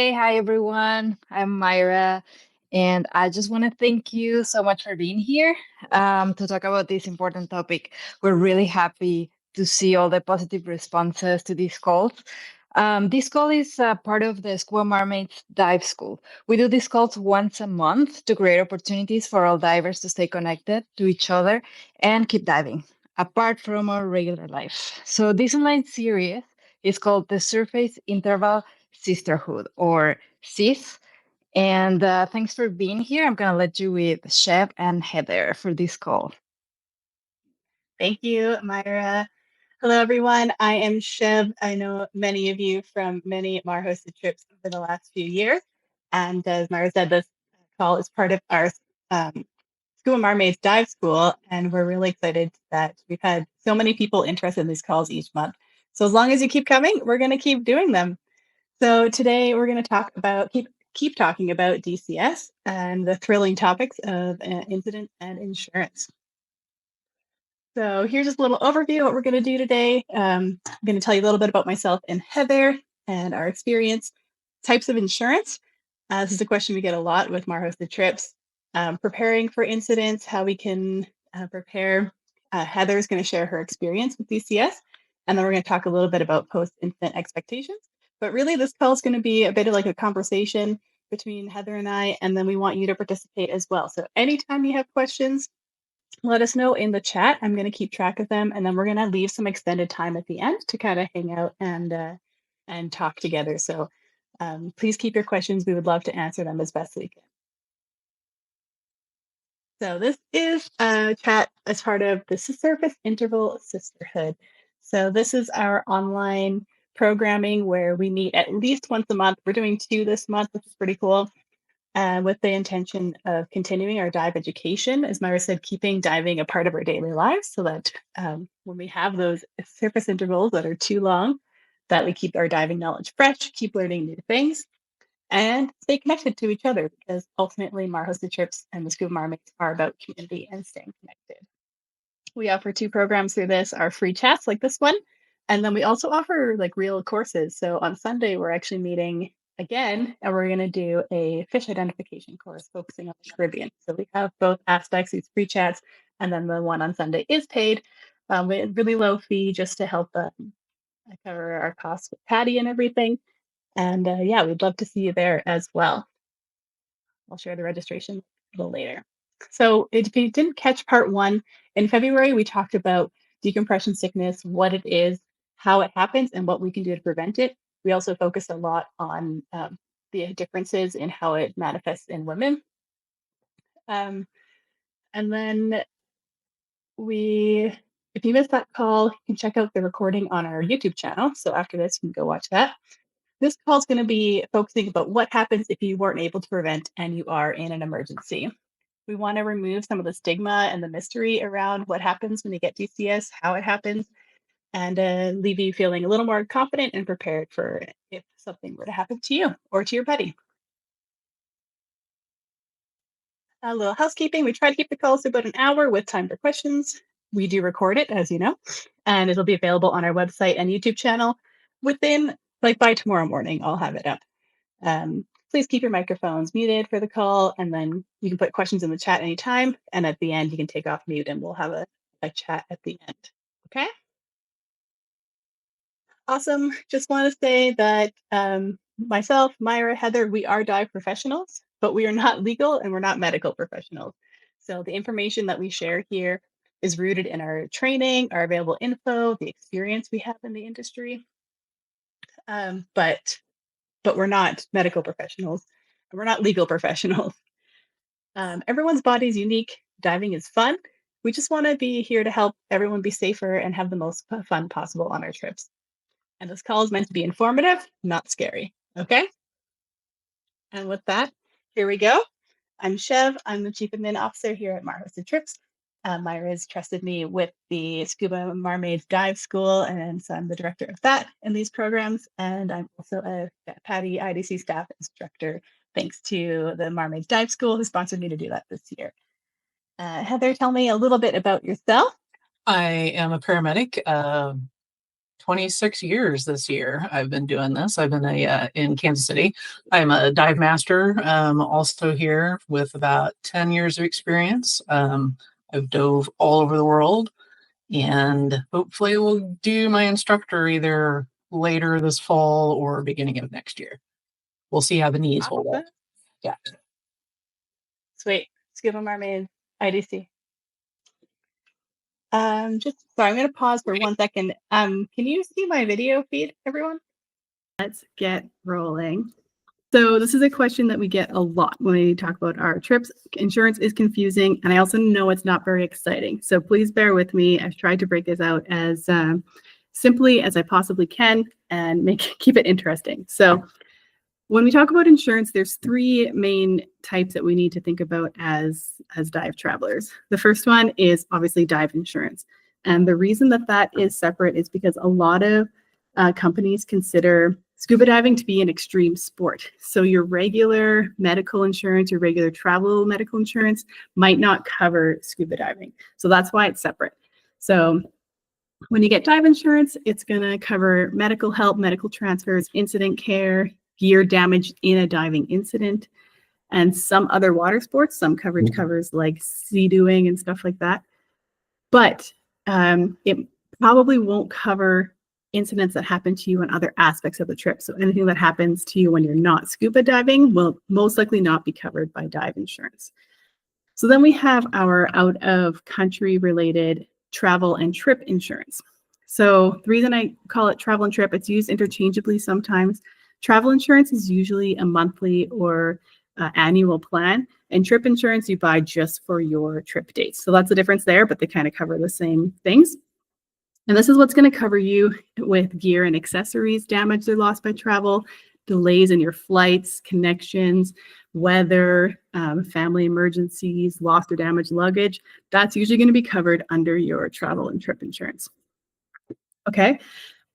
Hey, hi everyone. I'm Maira, and I just want to thank you so much for being here to talk about this important topic. We're really happy to see all the positive responses to these calls. This call is part of the Scuba MAR Maids dive school. We do these calls once a month to create opportunities for all divers to stay connected to each other and keep diving apart from our regular life. So this online series is called the Surface Interval Sisterhood or SIS. And thanks for being here. I'm going to let you with Shev and Heather for this call. Thank you, Myra. Hello, everyone. I am Shev. I know many of you from many MAR hosted trips over the last few years. And as Myra said, this call is part of our Scuba MAR Maids dive school. And we're really excited that we've had so many people interested in these calls each month. So as long as you keep coming, we're going to keep doing them. So today we're going to talk about, keep talking about DCS and the thrilling topics of incident and insurance. So here's just a little overview of what we're going to do today. I'm going to tell you a little bit about myself and Heather and our experience. Types of insurance. This is a question we get a lot with MAR hosted trips. Preparing for incidents, how we can prepare. Heather's going to share her experience with DCS, and then we're going to talk a little bit about post-incident expectations. But really, this call is going to be a bit of like a conversation between Heather and I, and then we want you to participate as well. So anytime you have questions, let us know in the chat. I'm going to keep track of them, and then we're going to leave some extended time at the end to kind of hang out and talk together. So please keep your questions. We would love to answer them as best we can. So this is a chat as part of the Surface Interval Sisterhood. So this is our online programming where we meet at least once a month. We're doing 2 this month, which is pretty cool. With the intention of continuing our dive education, as Myra said, keeping diving a part of our daily lives so that when we have those surface intervals that are too long, that we keep our diving knowledge fresh, keep learning new things, and stay connected to each other because ultimately MAR hosted trips and the Scuba MAR Maids are about community and staying connected. We offer 2 programs through this, our free chats like this one, and then we also offer like real courses. So on Sunday, we're actually meeting again, and we're going to do a fish identification course focusing on the Caribbean. So we have both aspects, these free chats, and then the one on Sunday is paid with really low fee just to help cover our costs with Patty and everything. And yeah, we'd love to see you there as well. I'll share the registration a little later. So if you didn't catch part 1, in February, we talked about decompression sickness, what it is, how it happens, and what we can do to prevent it. We also focused a lot on the differences in how it manifests in women. And then if you missed that call, you can check out the recording on our YouTube channel. So after this, you can go watch that. This call is going to be focusing about what happens if you weren't able to prevent and you are in an emergency. We want to remove some of the stigma and the mystery around what happens when you get DCS, how it happens, and leave you feeling a little more confident and prepared for if something were to happen to you or to your buddy. A little housekeeping. We try to keep the calls to about an hour with time for questions. We do record it, as you know, and it'll be available on our website and YouTube channel within, like by tomorrow morning, I'll have it up. Please keep your microphones muted for the call, and then you can put questions in the chat anytime. And at the end, you can take off mute and we'll have a chat at the end. Okay? Awesome. Just want to say that myself, Myra, Heather, we are dive professionals, but we are not legal and we're not medical professionals. So the information that we share here is rooted in our training, our available info, the experience we have in the industry. But we're not medical professionals. We're not legal professionals. Everyone's body is unique. Diving is fun. We just want to be here to help everyone be safer and have the most fun possible on our trips. And this call is meant to be informative, not scary. Okay? And with that, here we go. I'm Shev. I'm the Chief Admin Officer here at MAR Hosted Trips. Myra has trusted me with the Scuba MAR Maids Dive School, and so I'm the director of that in these programs. And I'm also a Patty IDC staff instructor, thanks to the MAR Maids Dive School, who sponsored me to do that this year. Heather, tell me a little bit about yourself. I am a paramedic. 26 years this year. I've been doing this. I've been in Kansas City. I'm a dive master, also here with about 10 years of experience. I've dove all over the world, and hopefully we'll do my instructor either later this fall or beginning of next year. We'll see how the knees hold up. Yeah. Sweet. Scuba MAR Maids, IDC. I'm going to pause for 1 second. Can you see my video feed, everyone? Let's get rolling. So this is a question that we get a lot when we talk about our trips. Insurance is confusing, and I also know it's not very exciting. So please bear with me. I've tried to break this out as simply as I possibly can and keep it interesting. So when we talk about insurance, there's 3 main types that we need to think about as dive travelers. The first one is obviously dive insurance. And the reason that that is separate is because a lot of companies consider scuba diving to be an extreme sport. So your regular medical insurance, your regular travel medical insurance might not cover scuba diving. So that's why it's separate. So when you get dive insurance, it's going to cover medical help, medical transfers, incident care, gear damage in a diving incident, and some other water sports. Some coverage covers like sea doing and stuff like that. But it probably won't cover incidents that happen to you in other aspects of the trip. So anything that happens to you when you're not scuba diving will most likely not be covered by dive insurance. So then we have our out of country related travel and trip insurance. So the reason I call it travel and trip, it's used interchangeably sometimes. Travel insurance is usually a monthly or annual plan, and trip insurance you buy just for your trip dates. So that's the difference there, but they kind of cover the same things. And this is what's going to cover you with gear and accessories damaged or lost by travel, delays in your flights, connections, weather, family emergencies, lost or damaged luggage. That's usually going to be covered under your travel and trip insurance. Okay,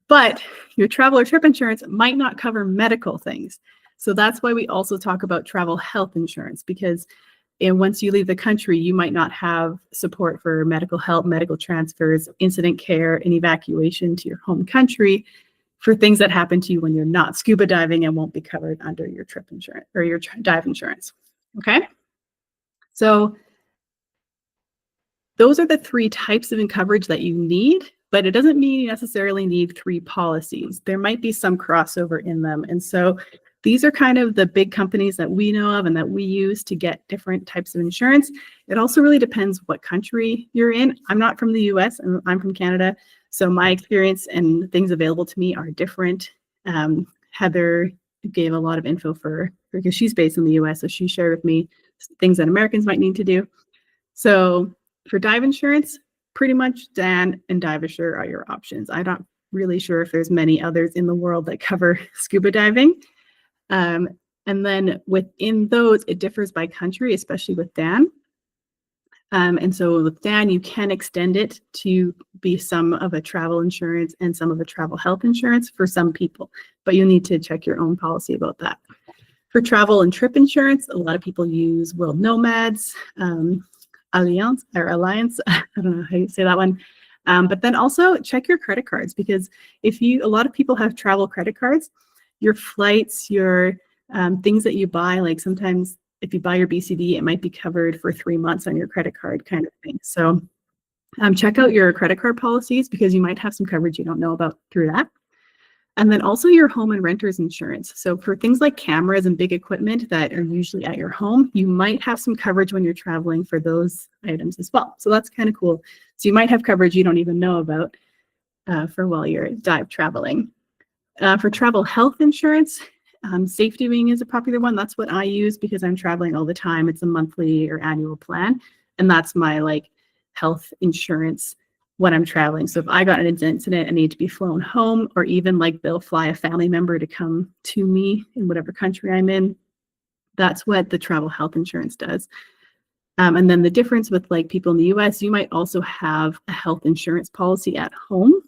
but your travel or trip insurance might not cover medical things. So that's why we also talk about travel health insurance, because once you leave the country, you might not have support for medical help, medical transfers, incident care, and evacuation to your home country for things that happen to you when you're not scuba diving and won't be covered under your trip insurance or your dive insurance. Okay, so those are the 3 types of coverage that you need, but it doesn't mean you necessarily need 3 policies. There might be some crossover in them. And so these are kind of the big companies that we know of and that we use to get different types of insurance. It also really depends what country you're in. I'm not from the US, I'm from Canada. So my experience and things available to me are different. Heather gave a lot of info because she's based in the US, so she shared with me things that Americans might need to do. So for dive insurance, pretty much Dan and DiveAssure are your options. I'm not really sure if there's many others in the world that cover scuba diving. And then within those, it differs by country, especially with Dan. And so with Dan, you can extend it to be some of a travel insurance and some of a travel health insurance for some people, but you need to check your own policy about that. For travel and trip insurance, a lot of people use World Nomads, Alliance, I don't know how you say that one. But then also check your credit cards, because a lot of people have travel credit cards, your flights, your things that you buy, like sometimes if you buy your BCD, it might be covered for 3 months on your credit card kind of thing. So check out your credit card policies, because you might have some coverage you don't know about through that. And then also your home and renter's insurance. So for things like cameras and big equipment that are usually at your home, you might have some coverage when you're traveling for those items as well. So that's kind of cool. So you might have coverage you don't even know about for while you're dive traveling. For travel health insurance, Safety Wing is a popular one. That's what I use because I'm traveling all the time. It's a monthly or annual plan. And that's my health insurance when I'm traveling. So if I got an incident and need to be flown home, or even they'll fly a family member to come to me in whatever country I'm in, that's what the travel health insurance does. And then the difference with people in the US, you might also have a health insurance policy at home,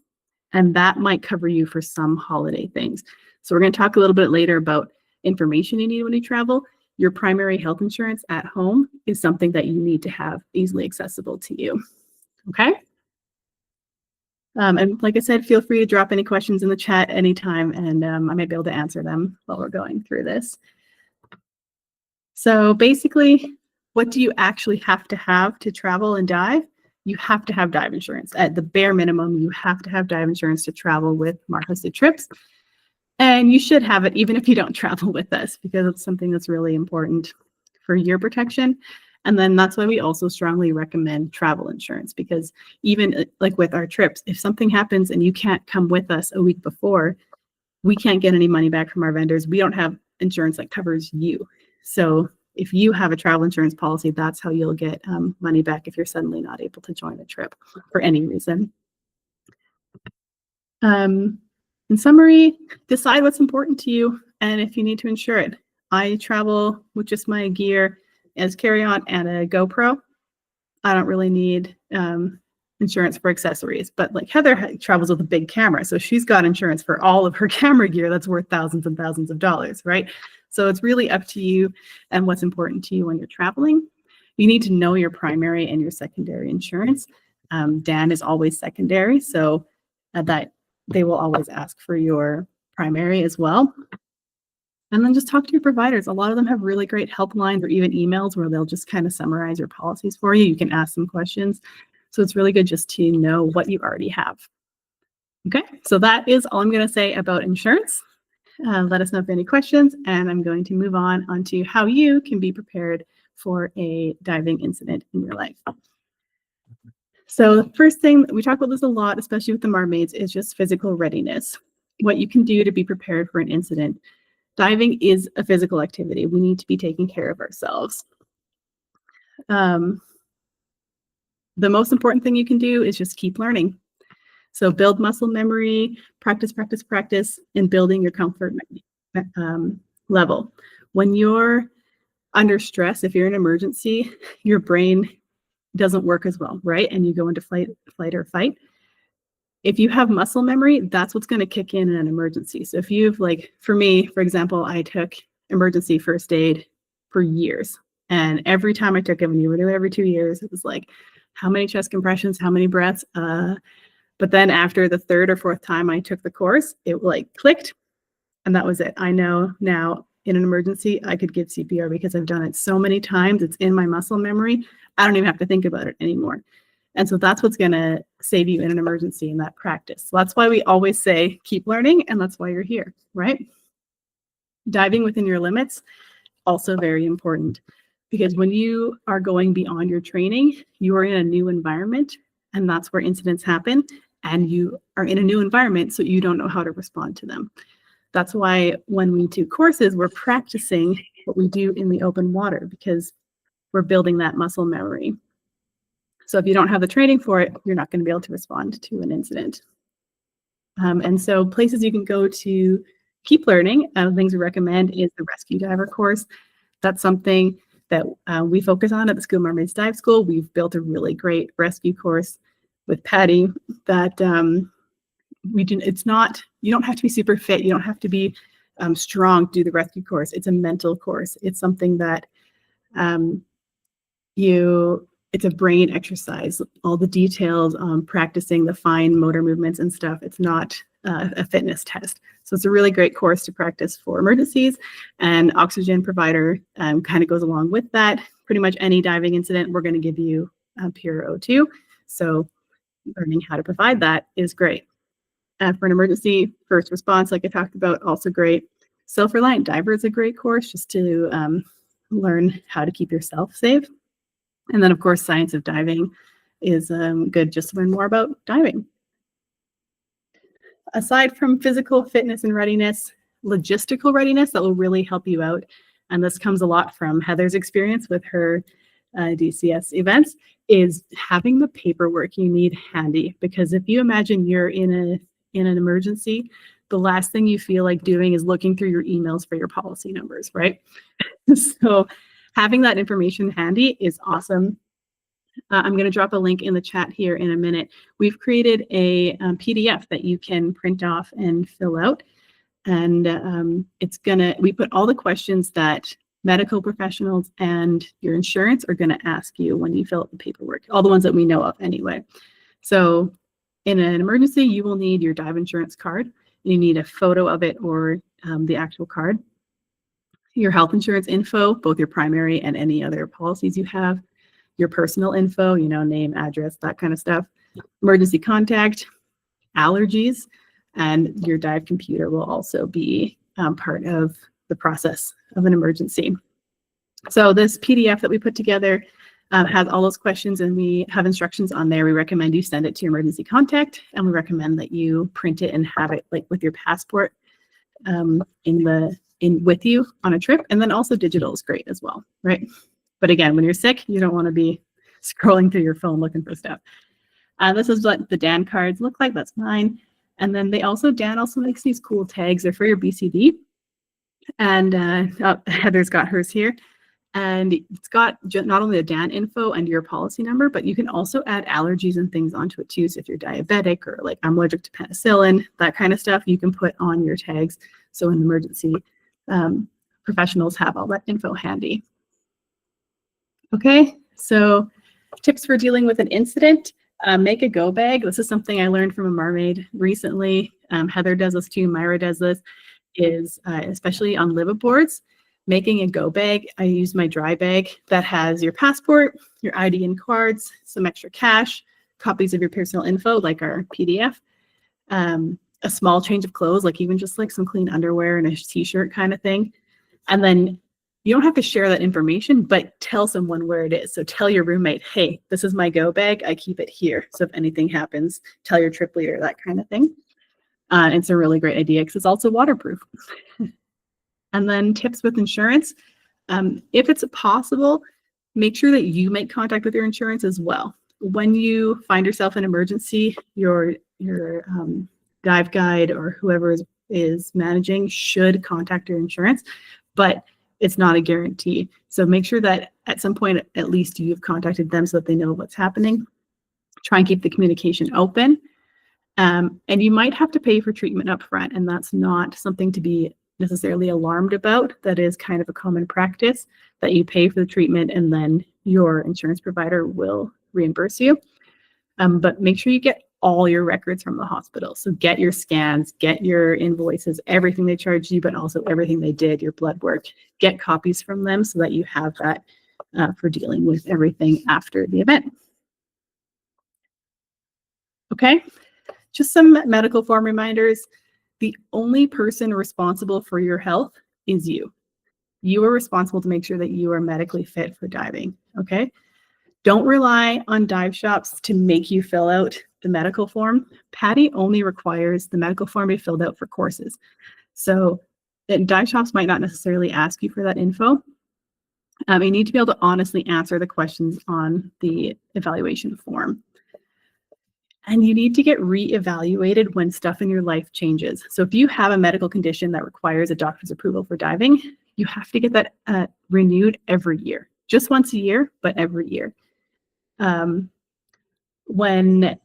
and that might cover you for some holiday things. So we're going to talk a little bit later about information you need when you travel. Your primary health insurance at home is something that you need to have easily accessible to you. Okay? And like I said, feel free to drop any questions in the chat anytime, and I might be able to answer them while we're going through this. So basically, what do you actually have to travel and dive? You have to have dive insurance. At the bare minimum, you have to have dive insurance to travel with MAR Hosted Trips. And you should have it even if you don't travel with us, because it's something that's really important for your protection. And then that's why we also strongly recommend travel insurance, because even like with our trips, if something happens and you can't come with us a week before, we can't get any money back from our vendors. We don't have insurance that covers you. So if you have a travel insurance policy, that's how you'll get money back if you're suddenly not able to join a trip for any reason. In summary, decide what's important to you and if you need to insure it. I travel with just my gear as carry-on and a GoPro. I don't really need insurance for accessories, but like Heather travels with a big camera, so she's got insurance for all of her camera gear that's worth thousands and thousands of dollars, right? So it's really up to you and what's important to you when you're traveling. You need to know your primary and your secondary insurance. Dan is always secondary, so that they will always ask for your primary as well. And then just talk to your providers. A lot of them have really great helplines or even emails where they'll just kind of summarize your policies for you. You can ask them questions. So it's really good just to know what you already have. Okay, so that is all I'm going to say about insurance. Let us know if you have any questions, and I'm going to move on onto how you can be prepared for a diving incident in your life. So the first thing, we talk about this a lot, especially with the MAR Maids, is just physical readiness. What you can do to be prepared for an incident. Diving is a physical activity. We need to be taking care of ourselves. The most important thing you can do is just keep learning. So build muscle memory, practice, practice, practice, and building your comfort level. When you're under stress, if you're in an emergency, your brain doesn't work as well, right? And you go into flight or fight. If you have muscle memory, that's what's going to kick in an emergency. So if you've, like, for me, for example, I took emergency first aid for years. And every time I took it, when you renew it every 2 years, it was like, how many chest compressions, how many breaths? But then after the third or fourth time I took the course, it like clicked, and that was it. I know now in an emergency, I could give CPR because I've done it so many times. It's in my muscle memory. I don't even have to think about it anymore. And so that's what's going to save you in an emergency, in that practice. So that's why we always say, keep learning, and that's why you're here, right? Diving within your limits, also very important, because when you are going beyond your training, you are in a new environment, and that's where incidents happen, and you are in a new environment, so you don't know how to respond to them. That's why when we do courses, we're practicing what we do in the open water, because we're building that muscle memory. So if you don't have the training for it, you're not going to be able to respond to an incident. And so places you can go to keep learning, things we recommend is the Rescue Diver course. That's something that we focus on at the Scuba MAR Maids Dive School. We've built a really great rescue course with Patty that it's not, you don't have to be super fit. You don't have to be strong to do the rescue course. It's a mental course. It's something that it's a brain exercise, all the details, practicing the fine motor movements and stuff. It's not a fitness test. So it's a really great course to practice for emergencies, and oxygen provider kind of goes along with that. Pretty much any diving incident, we're going to give you pure O2. So learning how to provide that is great. For an emergency first response, like I talked about, also great. Self-reliant diver is a great course just to learn how to keep yourself safe. And then, of course, science of diving is good just to learn more about diving. Aside from physical fitness and readiness, logistical readiness that will really help you out, and this comes a lot from Heather's experience with her DCS events, is having the paperwork you need handy. Because if you imagine you're in an emergency, the last thing you feel like doing is looking through your emails for your policy numbers, right? So having that information handy is awesome. I'm going to drop a link in the chat here in a minute. We've created a PDF that you can print off and fill out. And we put all the questions that medical professionals and your insurance are going to ask you when you fill out the paperwork, all the ones that we know of anyway. So in an emergency, you will need your dive insurance card. You need a photo of it or the actual card. Your health insurance info, both your primary and any other policies you have. Your personal info, name, address, that kind of stuff. Emergency contact, allergies, and your dive computer will also be part of the process of an emergency. So this PDF that we put together has all those questions, and we have instructions on there. We recommend you send it to your emergency contact, and we recommend that you print it and have it like with your passport with you on a trip. And then also digital is great as well, right? But again, when you're sick, you don't want to be scrolling through your phone looking for stuff. This is what the Dan cards look like. That's mine. And then Dan also makes these cool tags. They're for your BCD. And Heather's got hers here. And it's got not only the Dan info and your policy number, but you can also add allergies and things onto it too. So if you're diabetic or like I'm allergic to penicillin, that kind of stuff, you can put on your tags. So in emergency, professionals have all that info handy. Okay, so tips for dealing with an incident. Make a go bag. This is something I learned from a mermaid recently. Heather does this too. Myra does this. Is especially on liveaboards, making a go bag. I use my dry bag that has your passport, your ID and cards, some extra cash, copies of your personal info, like our PDF, a small change of clothes, like even just like some clean underwear and a t-shirt kind of thing. And then you don't have to share that information, but tell someone where it is. So tell your roommate, hey, this is my go bag. I keep it here. So if anything happens, tell your trip leader, that kind of thing. It's a really great idea because it's also waterproof. And then tips with insurance. If it's possible, make sure that you make contact with your insurance as well. When you find yourself in emergency, your dive guide or whoever is managing should contact your insurance, but it's not a guarantee. So make sure that at some point, at least you've contacted them so that they know what's happening. Try and keep the communication open. And you might have to pay for treatment up front, and that's not something to be necessarily alarmed about. That is kind of a common practice, that you pay for the treatment and then your insurance provider will reimburse you. But make sure you get all your records from the hospital. So get your scans, get your invoices, everything they charged you, but also everything they did, your blood work. Get copies from them so that you have that for dealing with everything after the event. Okay. Just some medical form reminders. The only person responsible for your health is you. You are responsible to make sure that you are medically fit for diving, okay? Don't rely on dive shops to make you fill out the medical form. PADI only requires the medical form be filled out for courses. So dive shops might not necessarily ask you for that info. You need to be able to honestly answer the questions on the evaluation form. And you need to get reevaluated when stuff in your life changes. So if you have a medical condition that requires a doctor's approval for diving, you have to get that renewed every year. Just once a year, but every year. When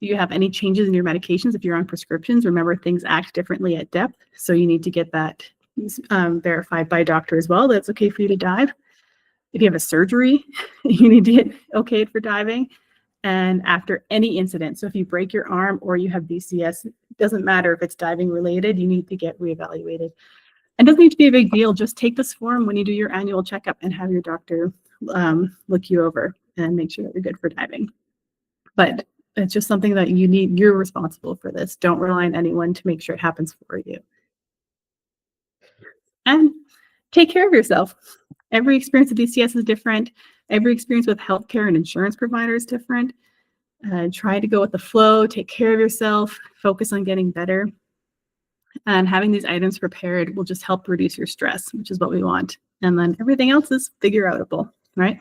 you have any changes in your medications, if you're on prescriptions, remember things act differently at depth. So you need to get that verified by a doctor as well. That's okay for you to dive. If you have a surgery, you need to get okayed for diving. And after any incident, so if you break your arm or you have DCS, it doesn't matter if it's diving related, you need to get reevaluated. And it doesn't need to be a big deal. Just take this form when you do your annual checkup and have your doctor look you over and make sure that you're good for diving. But it's just something that you need. You're responsible for this. Don't rely on anyone to make sure it happens for you. And take care of yourself. Every experience with DCS is different. Every experience with healthcare and insurance provider is different. Try to go with the flow, take care of yourself, focus on getting better. And having these items prepared will just help reduce your stress, which is what we want. And then everything else is figure outable, right?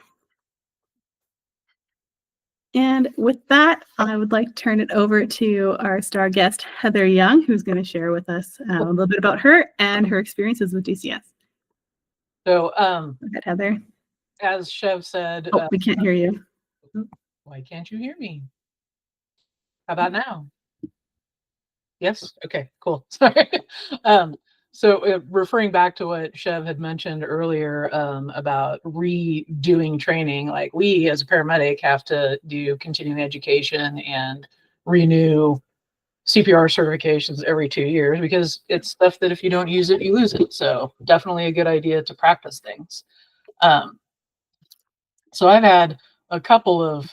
And with that, I would like to turn it over to our star guest, Heather Young, who's going to share with us a little bit about her and her experiences with DCS. So, Go ahead, Heather. as Shev said, We can't hear you. why can't you hear me? How about now? Yes? Okay, cool. Sorry. So referring back to what Shev had mentioned earlier about redoing training, like we as a paramedic have to do continuing education and renew CPR certifications every 2 years because it's stuff that if you don't use it, you lose it. So definitely a good idea to practice things. So I've had a couple of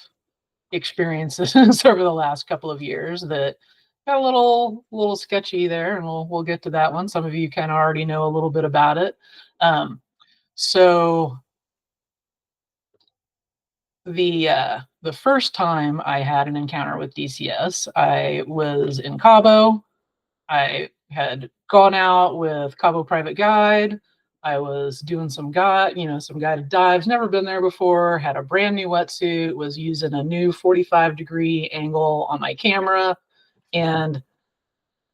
experiences over the last couple of years that got a little sketchy there, and we'll get to that one. Some of you kind of already know a little bit about it. So the first time I had an encounter with DCS, I was in Cabo. I had gone out with Cabo Private Guide. I was doing some guided dives, never been there before, had a brand new wetsuit, was using a new 45-degree angle on my camera, and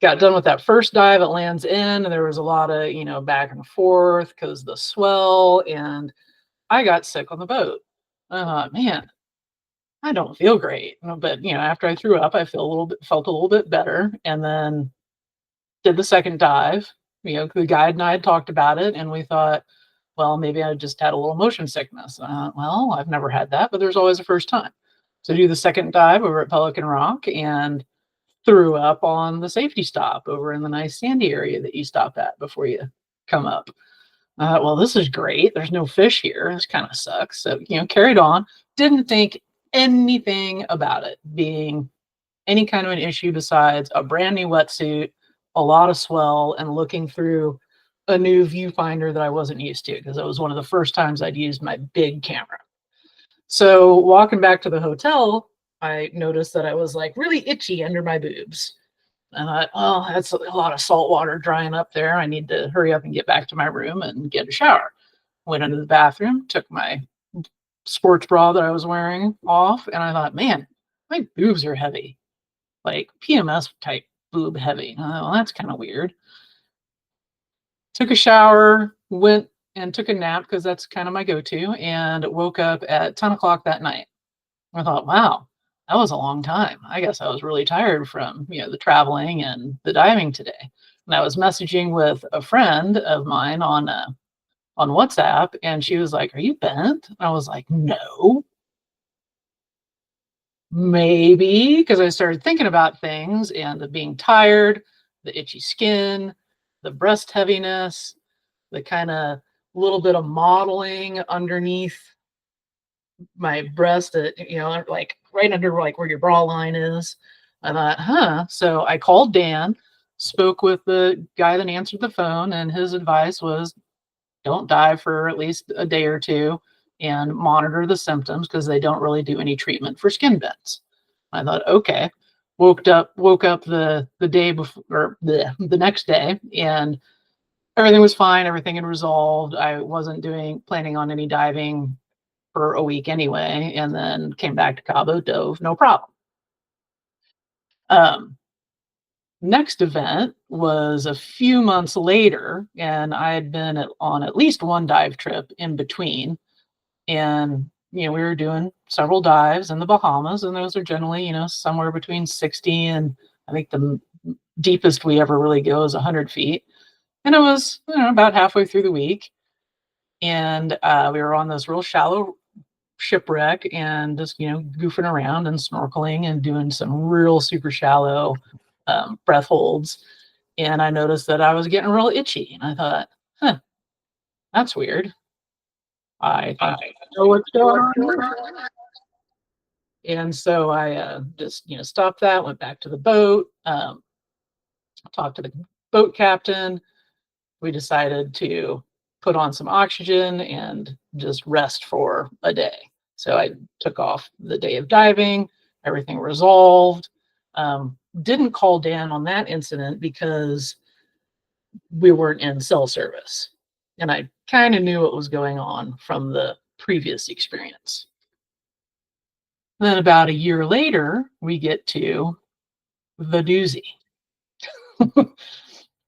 got done with that first dive. It lands in, and there was a lot of, back and forth because the swell, and I got sick on the boat. I thought, man, I don't feel great. But, after I threw up, I felt a little bit better. And then did the second dive. The guide and I had talked about it, and we thought, well, maybe I just had a little motion sickness. Well, I've never had that, but there's always a first time. So do the second dive over at Pelican Rock and threw up on the safety stop over in the nice sandy area that you stop at before you come up. Well, this is great. There's no fish here. This kind of sucks. So, carried on. Didn't think anything about it being any kind of an issue besides a brand new wetsuit, a lot of swell, and looking through a new viewfinder that I wasn't used to because it was one of the first times I'd used my big camera. So walking back to the hotel, I noticed that I was like really itchy under my boobs. And I thought, oh, that's a lot of salt water drying up there. I need to hurry up and get back to my room and get a shower. Went into the bathroom, took my sports bra that I was wearing off, and I thought, man, my boobs are heavy, like PMS type boob heavy. Well, that's kind of weird. Took a shower, went and took a nap because that's kind of my go-to, and woke up at 10 o'clock that night. I thought, wow, that was a long time. I guess I was really tired from, the traveling and the diving today. And I was messaging with a friend of mine on WhatsApp, and she was like, "Are you bent?" And I was like, "No." Maybe, because I started thinking about things and the being tired, the itchy skin, the breast heaviness, the kind of little bit of modeling underneath my breast, like right under like where your bra line is. I thought, So I called Dan, spoke with the guy that answered the phone, and his advice was don't dive for at least a day or two and monitor the symptoms because they don't really do any treatment for skin bends. I thought, okay. Woke up the day before, or the next day, and everything was fine. Everything had resolved. I wasn't planning on any diving for a week anyway, and then came back to Cabo, dove, no problem. Next event was a few months later, and I had been on at least one dive trip in between. And, we were doing several dives in the Bahamas, and those are generally, somewhere between 60 and I think the deepest we ever really go is 100 feet. And it was, about halfway through the week. And we were on this real shallow shipwreck and just, goofing around and snorkeling and doing some real super shallow breath holds. And I noticed that I was getting real itchy. And I thought, that's weird. I know what's going on. And so I just, stopped that, went back to the boat, talked to the boat captain. We decided to put on some oxygen and just rest for a day. So I took off the day of diving, everything resolved. Didn't call Dan on that incident because we weren't in cell service. And I kind of knew what was going on from the previous experience. Then about a year later, we get to the doozy,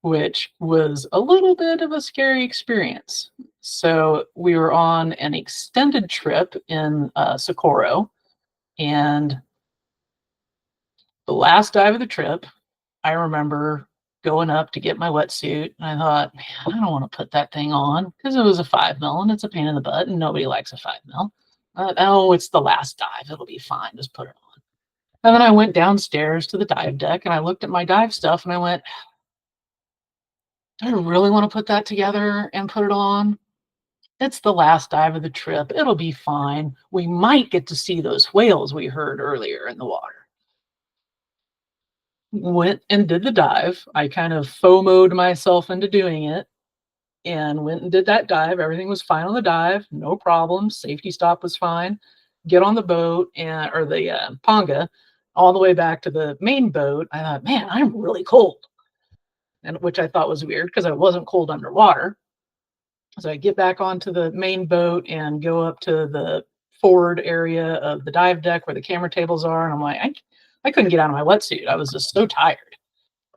which was a little bit of a scary experience. So we were on an extended trip in Socorro, and the last dive of the trip, I remember going up to get my wetsuit, and I thought, man, I don't want to put that thing on because it was a 5mm and it's a pain in the butt, and nobody likes a 5mm. Oh, it's the last dive. It'll be fine. Just put it on. And then I went downstairs to the dive deck and I looked at my dive stuff and I went, do I really want to put that together and put it on? It's the last dive of the trip. It'll be fine. We might get to see those whales we heard earlier in the water. Went and did the dive. I kind of FOMO'd myself into doing it and went and did that dive. Everything was fine on the dive, no problems. Safety stop was fine. Get on the boat or the Ponga, all the way back to the main boat. I thought, man, I'm really cold, and which I thought was weird because I wasn't cold underwater. So I get back onto the main boat and go up to the forward area of the dive deck where the camera tables are, and I'm like, I couldn't get out of my wetsuit. I was just so tired.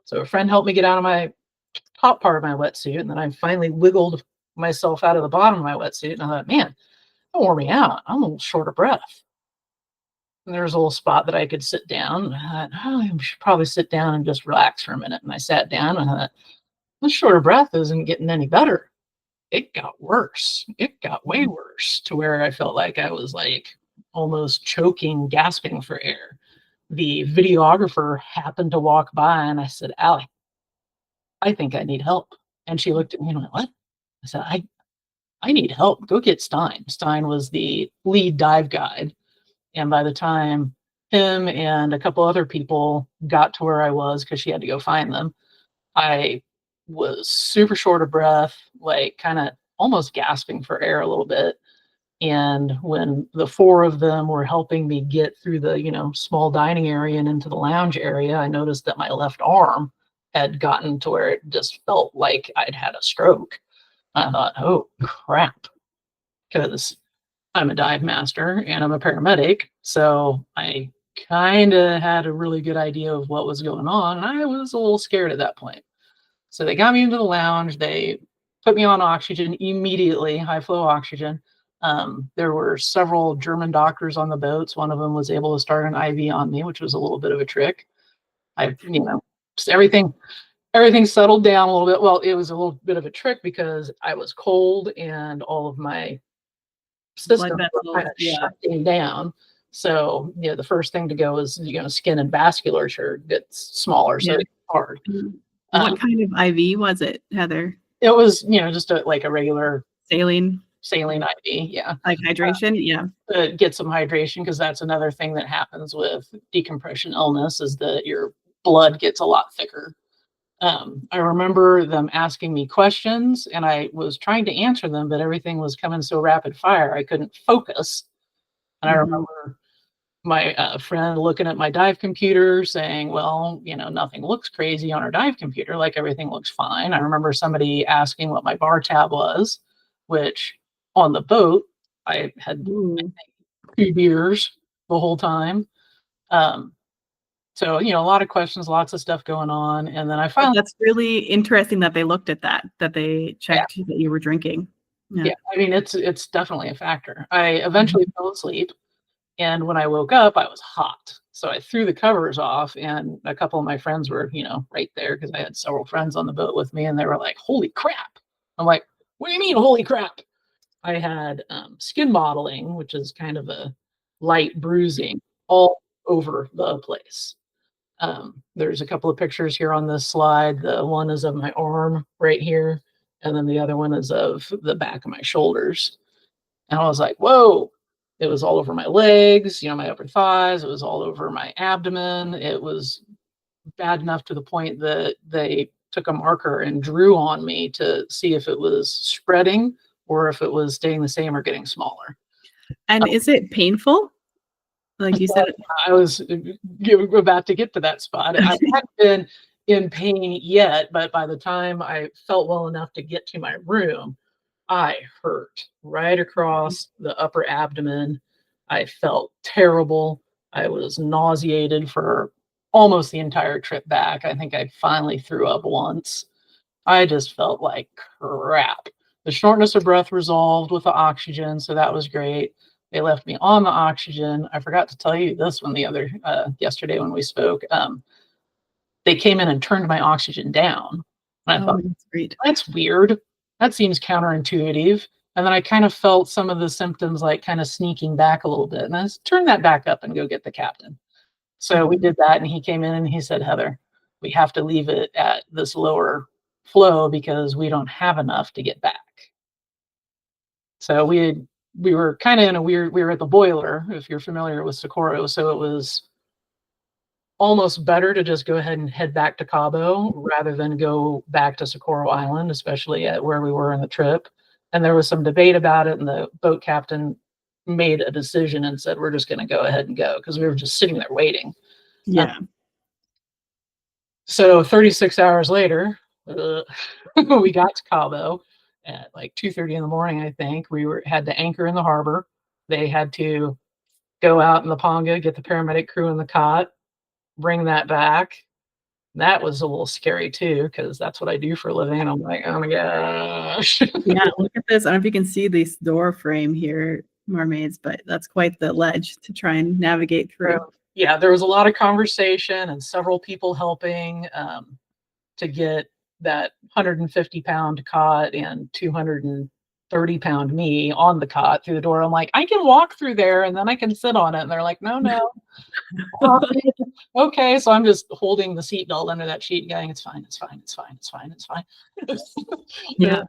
So a friend helped me get out of my top part of my wetsuit, and then I finally wiggled myself out of the bottom of my wetsuit, and I thought, man, that wore me out. I'm a little short of breath. And there was a little spot that I could sit down. I thought, oh, I should probably sit down and just relax for a minute. And I sat down, and I thought, this short of breath isn't getting any better. It got worse. It got way worse to where I felt like I was like almost choking, gasping for air. The videographer happened to walk by, and I said, Allie, I think I need help. And she looked at me and went, what? I said, I need help. Go get Stein. Stein was the lead dive guide. And by the time him and a couple other people got to where I was, because she had to go find them, I was super short of breath, like kind of almost gasping for air a little bit. And when the four of them were helping me get through the, small dining area and into the lounge area, I noticed that my left arm had gotten to where it just felt like I'd had a stroke. I thought, oh crap, because I'm a dive master and I'm a paramedic. So I kind of had a really good idea of what was going on. And I was a little scared at that point. So they got me into the lounge. They put me on oxygen immediately, high flow oxygen. There were several German doctors on the boats. One of them was able to start an IV on me, which was a little bit of a trick. Just everything settled down a little bit. Well, it was a little bit of a trick because I was cold and all of my system were kind of shutting down. So, the first thing to go is, skin and vasculature gets smaller. So it's hard. What kind of IV was it, Heather? It was, just like a regular saline IV. Yeah. Like hydration. Yeah. Get some hydration, because that's another thing that happens with decompression illness is that your blood gets a lot thicker. I remember them asking me questions and I was trying to answer them, but everything was coming so rapid fire, I couldn't focus. And I remember my friend looking at my dive computer saying, well, nothing looks crazy on our dive computer. Like everything looks fine. I remember somebody asking what my bar tab was, which on the boat, I had 2 beers the whole time. So, a lot of questions, lots of stuff going on. And then I finally... That's really interesting that they looked at that they checked that you were drinking. Yeah. I mean, it's definitely a factor. I eventually fell asleep. And when I woke up, I was hot. So I threw the covers off, and a couple of my friends were, right there, because I had several friends on the boat with me, and they were like, holy crap. I'm like, what do you mean, holy crap? I had skin mottling, which is kind of a light bruising all over the place. There's a couple of pictures here on this slide. The one is of my arm right here, and then the other one is of the back of my shoulders. And I was like, whoa. It was all over my legs, my upper thighs. It was all over my abdomen. It was bad enough to the point that they took a marker and drew on me to see if it was spreading or if it was staying the same or getting smaller. And is it painful? Like you said, I was about to get to that spot. I hadn't been in pain yet, but by the time I felt well enough to get to my room, I hurt right across the upper abdomen. I felt terrible. I was nauseated for almost the entire trip back. I think I finally threw up once. I just felt like crap. The shortness of breath resolved with the oxygen, so that was great. They left me on the oxygen. I forgot to tell you this one yesterday when we spoke. They came in and turned my oxygen down. And I thought, that's great. That's weird. That seems counterintuitive. And then I kind of felt some of the symptoms like kind of sneaking back a little bit. And I said, turn that back up and go get the captain. So we did that, and he came in and he said, Heather, we have to leave it at this lower flow because we don't have enough to get back. So we were kind of in a weird, we were at the boiler, if you're familiar with Socorro. So it was almost better to just go ahead and head back to Cabo rather than go back to Socorro Island, especially at where we were in the trip. And there was some debate about it, and the boat captain made a decision and said, we're just going to go ahead and go, because we were just sitting there waiting. Yeah. So 36 hours later, we got to Cabo at like 2:30 in the morning, I think. We had to anchor in the harbor. They had to go out in the Ponga, get the paramedic crew in the cot, bring that back. That was a little scary too, because that's what I do for a living. And I'm like, oh my gosh. Yeah, look at this. I don't know if you can see this door frame here, Mermaids, but that's quite the ledge to try and navigate through. Yeah, there was a lot of conversation and several people helping to get that 150-pound cot and 230-pound me on the cot through the door. I'm like, I can walk through there and then I can sit on it. And they're like, no. Okay, so I'm just holding the seatbelt under that sheet, going, it's fine. Yeah.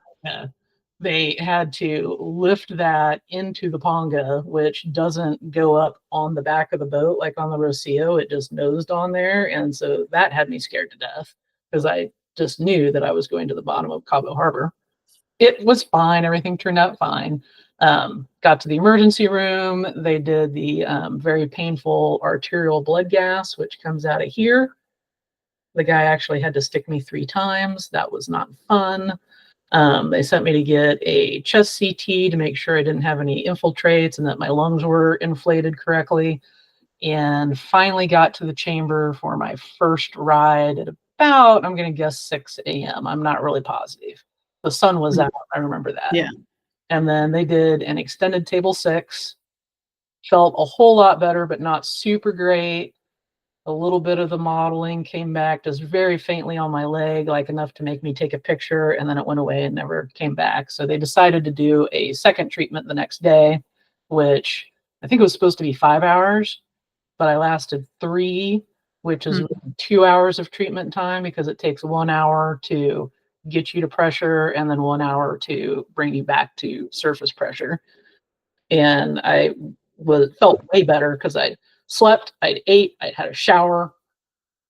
They had to lift that into the Ponga, which doesn't go up on the back of the boat like on the Rocio. It just nosed on there. And so that had me scared to death, because I just knew that I was going to the bottom of Cabo Harbor. It was fine. Everything turned out fine. Got to the emergency room. They did the very painful arterial blood gas, which comes out of here. The guy actually had to stick me 3 times. That was not fun. They sent me to get a chest CT to make sure I didn't have any infiltrates and that my lungs were inflated correctly. And finally got to the chamber for my first ride at about, I'm going to guess 6 a.m. I'm not really positive. The sun was out. I remember that. Yeah. And then they did an extended table 6. Felt a whole lot better, but not super great. A little bit of the modeling came back just very faintly on my leg, like enough to make me take a picture, and then it went away and never came back. So they decided to do a second treatment the next day, which I think it was supposed to be 5 hours, but I lasted 3, which is 2 hours of treatment time, because it takes 1 hour to get you to pressure and then 1 hour to bring you back to surface pressure. And I felt way better because I slept, I'd ate, I'd had a shower,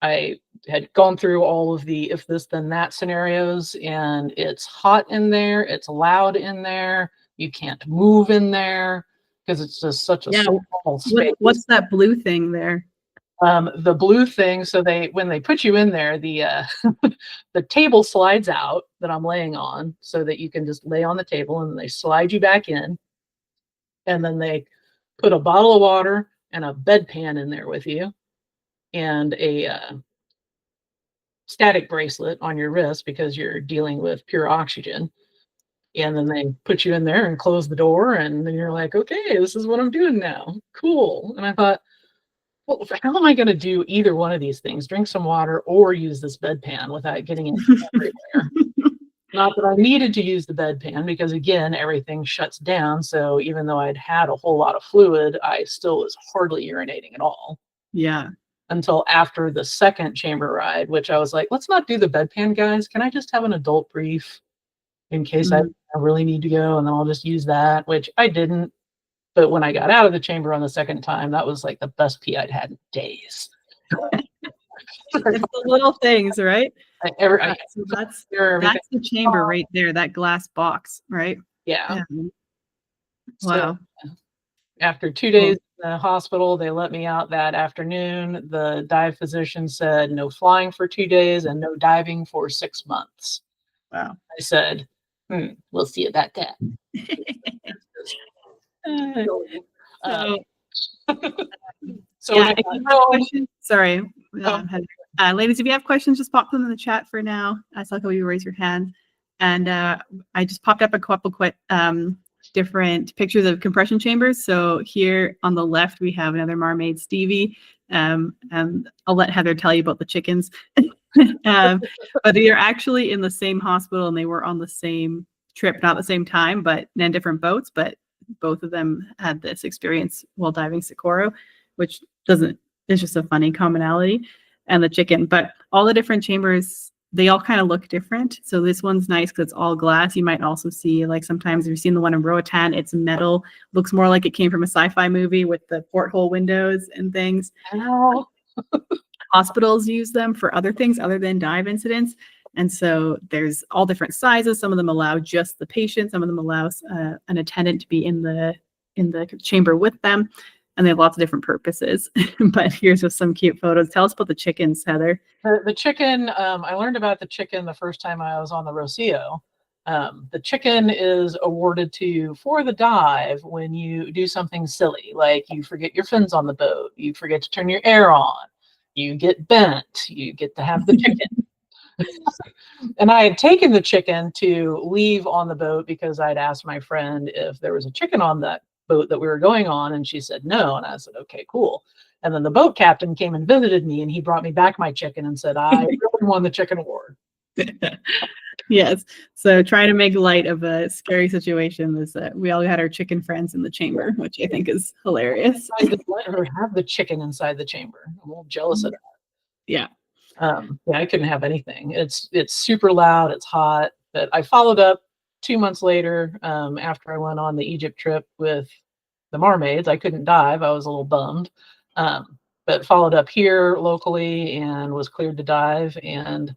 I had gone through all of the if this then that scenarios, and it's hot in there, it's loud in there, you can't move in there because it's just such a small space. What's that blue thing there? The blue thing, so when they put you in there, the the table slides out that I'm laying on so that you can just lay on the table, and then they slide you back in, and then they put a bottle of water and a bedpan in there with you, and a static bracelet on your wrist because you're dealing with pure oxygen. And then they put you in there and close the door, and then you're like, okay, this is what I'm doing now. Cool. And I thought, well, how am I going to do either one of these things? Drink some water or use this bedpan without getting it everywhere? Not that I needed to use the bedpan, because again, everything shuts down. So even though I'd had a whole lot of fluid, I still was hardly urinating at all. Yeah. Until after the second chamber ride, which I was like, let's not do the bedpan, guys. Can I just have an adult brief in case I really need to go? And then I'll just use that, which I didn't. But when I got out of the chamber on the second time, that was like the best pee I'd had in days. It's the little things, right? So that's the chamber right there, that glass box, right? Yeah. Wow. So, after 2 days in the hospital, they let me out that afternoon. The dive physician said no flying for 2 days and no diving for 6 months. Wow. I said, we'll see about that. Sorry, ladies, if you have questions, just pop them in the chat for now. I saw you raise your hand, and I just popped up a couple quick different pictures of compression chambers. So here on the left, we have another Marmaid Stevie, and I'll let Heather tell you about the chickens. But they are actually in the same hospital, and they were on the same trip, not the same time, but in different boats. But both of them had this experience while diving Socorro, which doesn't is just a funny commonality, and the chicken. But all the different chambers, they all kind of look different. So this one's nice because it's all glass. You might also see, like, sometimes you've seen the one in Roatan, it's metal, looks more like it came from a sci-fi movie with the porthole windows and things. Oh. Hospitals use them for other things other than dive incidents. And so there's all different sizes. Some of them allow just the patient. Some of them allow an attendant to be in the chamber with them. And they have lots of different purposes. But here's just some cute photos. Tell us about the chickens, Heather. The chicken, I learned about the chicken the first time I was on the Rocio. The chicken is awarded to you for the dive when you do something silly, like you forget your fins on the boat, you forget to turn your air on, you get bent, you get to have the chicken. And I had taken the chicken to leave on the boat because I'd asked my friend if there was a chicken on that boat that we were going on, and she said no. And I said, okay, cool. And then the boat captain came and visited me, and he brought me back my chicken and said, I really won the chicken award. Yes. So trying to make light of a scary situation is that we all had our chicken friends in the chamber, which I think is hilarious. I just let her have the chicken inside the chamber. I'm a little jealous of that. Yeah. Yeah, I couldn't have anything. It's super loud, it's hot. But I followed up 2 months later, after I went on the Egypt trip with the MAR Maids. I couldn't dive. I was a little bummed. But followed up here locally and was cleared to dive, and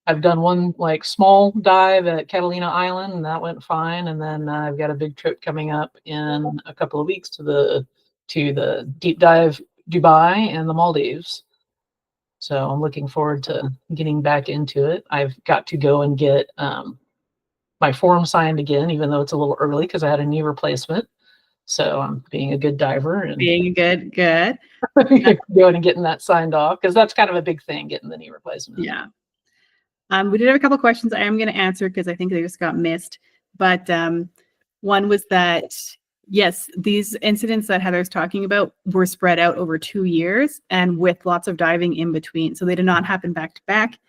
I've done one like small dive at Catalina Island, and that went fine. And then I've got a big trip coming up in a couple of weeks to the deep dive Dubai and the Maldives. So I'm looking forward to getting back into it. I've got to go and get my form signed again, even though it's a little early because I had a knee replacement. So I'm being a good diver and Being good. going and getting that signed off, because that's kind of a big thing, getting the knee replacement. Yeah. We did have a couple of questions I am going to answer because I think they just got missed. But one was that, yes, these incidents that Heather's talking about were spread out over 2 years and with lots of diving in between. So they did not happen back to back.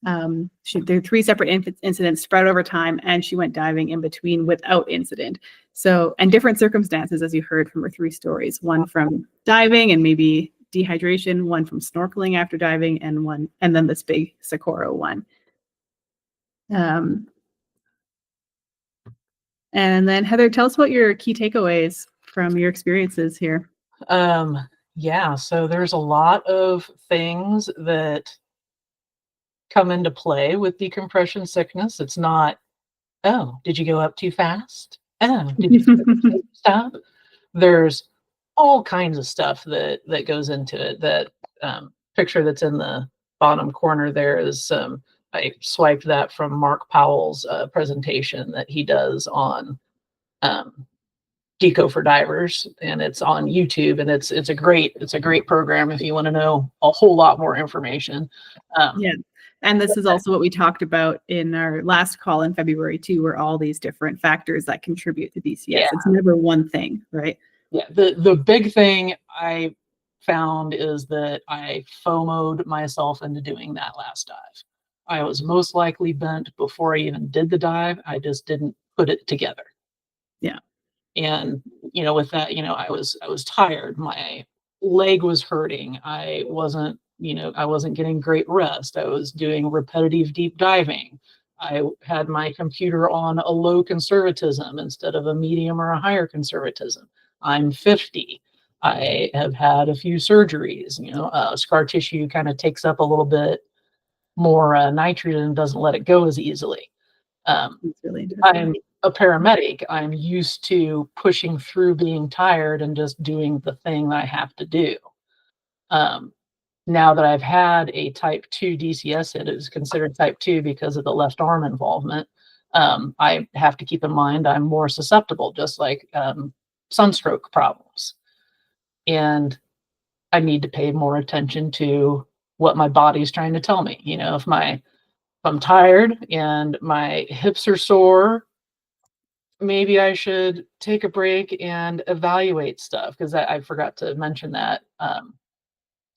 There are 3 separate incidents spread over time, and she went diving in between without incident. So, and different circumstances, as you heard from her 3 stories, one from diving and maybe dehydration, one from snorkeling after diving, and then this big Socorro one. And then Heather, tell us what your key takeaways from your experiences here. Yeah, so there's a lot of things that come into play with decompression sickness. It's not, oh, did you go up too fast? Oh, did you stop? There's all kinds of stuff that goes into it. That picture that's in the bottom corner there is I swiped that from Mark Powell's presentation that he does on Deco for divers, and it's on YouTube, and it's a great program if you want to know a whole lot more information. Yeah. And this is also what we talked about in our last call in February too, where all these different factors that contribute to DCS. Yeah. It's never one thing, right? Yeah. The big thing I found is that I FOMO'd myself into doing that last dive. I was most likely bent before I even did the dive. I just didn't put it together. Yeah. And, with that, I was tired. My leg was hurting. I wasn't getting great rest. I was doing repetitive deep diving. I had my computer on a low conservatism instead of a medium or a higher conservatism. I'm 50. I have had a few surgeries. Scar tissue kind of takes up a little bit more nitrogen and doesn't let it go as easily. Really I'm a paramedic. I'm used to pushing through being tired and just doing the thing that I have to do. Now that I've had a type 2 DCS, it is considered type 2 because of the left arm involvement. I have to keep in mind I'm more susceptible, just like sunstroke problems. And I need to pay more attention to what my body's trying to tell me. If I'm tired and my hips are sore, maybe I should take a break and evaluate stuff, because I forgot to mention that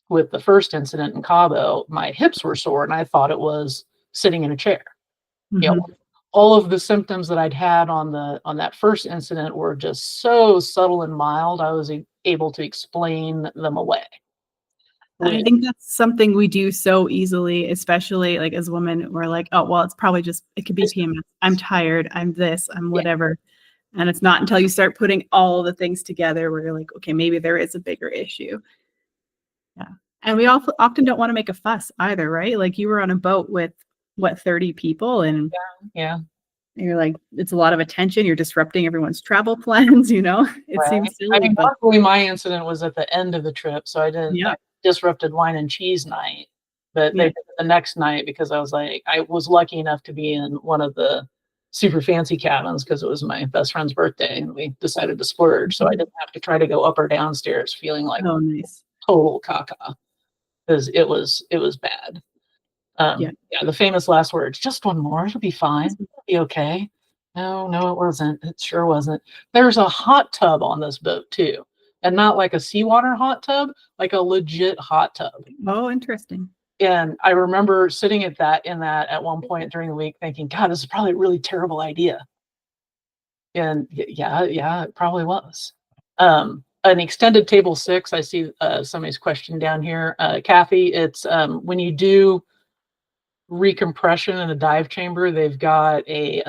with the first incident in Cabo, my hips were sore and I thought it was sitting in a chair. Mm-hmm. all of the symptoms that I'd had on that first incident were just so subtle and mild. I was able to explain them away. I think that's something we do so easily, especially like as women, we're like, oh, well, it's probably just, it could be PMS. I'm tired. I'm this, I'm whatever. And it's not until you start putting all the things together where you're like, okay, maybe there is a bigger issue. Yeah. And we often don't want to make a fuss either, right? Like you were on a boat with 30 people and yeah. You're like, it's a lot of attention. You're disrupting everyone's travel plans, you know? It seems silly. I mean, luckily my incident was at the end of the trip, so I didn't I disrupted wine and cheese night. But they did it the next night because I was lucky enough to be in one of the super fancy cabins because it was my best friend's birthday and we decided to splurge. So I didn't have to try to go up or downstairs feeling like total caca because it was bad. The famous last words, just one more, it'll be fine. It'll be okay. No, it wasn't. It sure wasn't. There's a hot tub on this boat too. And not like a seawater hot tub, like a legit hot tub. Oh, interesting. And I remember sitting in that at one point during the week thinking, God, this is probably a really terrible idea. And yeah, it probably was. An extended table 6, I see somebody's question down here. Kathy, it's when you do recompression in a dive chamber, they've got a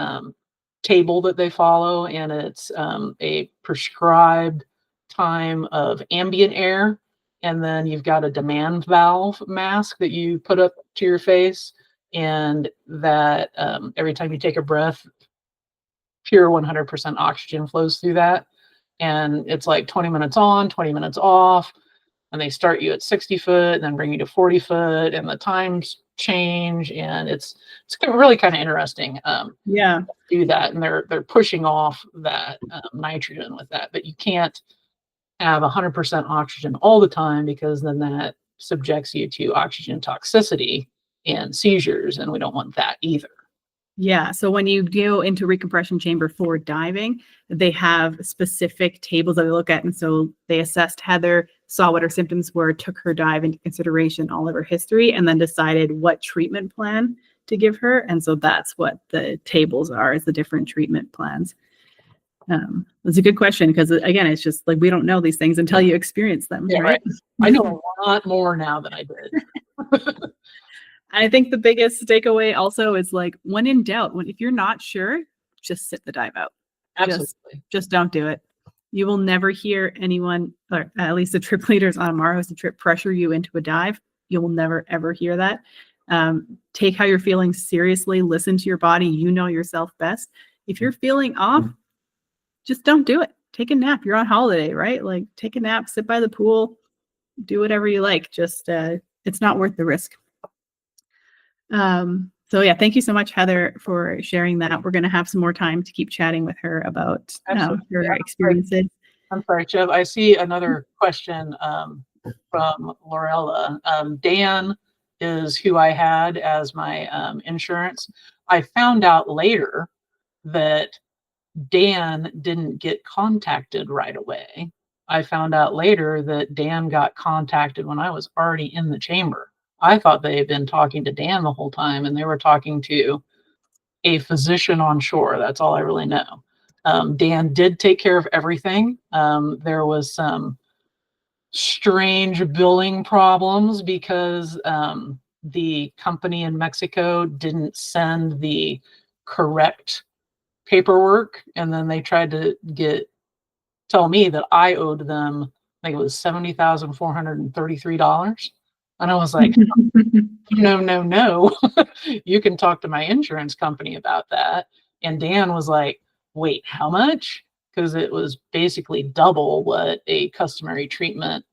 table that they follow, and it's a prescribed time of ambient air, and then you've got a demand valve mask that you put up to your face, and that every time you take a breath, pure 100% oxygen flows through that, and it's like 20 minutes on, 20 minutes off, and they start you at 60 foot and then bring you to 40 foot, and the times change, and it's really kind of interesting. Do that, and they're pushing off that nitrogen with that, but you can't have 100% oxygen all the time because then that subjects you to oxygen toxicity and seizures, and we don't want that either. Yeah. So when you go into recompression chamber for diving, they have specific tables that they look at. And so they assessed Heather, saw what her symptoms were, took her dive into consideration, all of her history, and then decided what treatment plan to give her. And so that's what the tables are, is the different treatment plans. That's a good question because, again, it's just like we don't know these things until you experience them, right? I know a lot more now than I did. I think the biggest takeaway also is like, when in doubt, if you're not sure, just sit the dive out. Absolutely. Just don't do it. You will never hear anyone, or at least the trip leaders on a MAR hosted trip, pressure you into a dive. You will never, ever hear that. Take how you're feeling seriously. Listen to your body. You know yourself best. If you're feeling off, just don't do it. Take a nap. You're on holiday, right? Like, take a nap, sit by the pool, do whatever you like. Just, it's not worth the risk. So yeah, thank you so much, Heather, for sharing that. We're going to have some more time to keep chatting with her about her experiences. I'm sorry, Shev. I see another question from Lorella. Dan is who I had as my insurance. I found out later that Dan didn't get contacted right away. I found out later that Dan got contacted when I was already in the chamber. I thought they had been talking to Dan the whole time, and they were talking to a physician on shore. That's all I really know. Dan did take care of everything. There was some strange billing problems because the company in Mexico didn't send the correct paperwork, and then they tried to tell me that I owed them, I think it was $70,433. And I was like, no, you can talk to my insurance company about that. And Dan was like, wait, how much? Because it was basically double what a customary treatment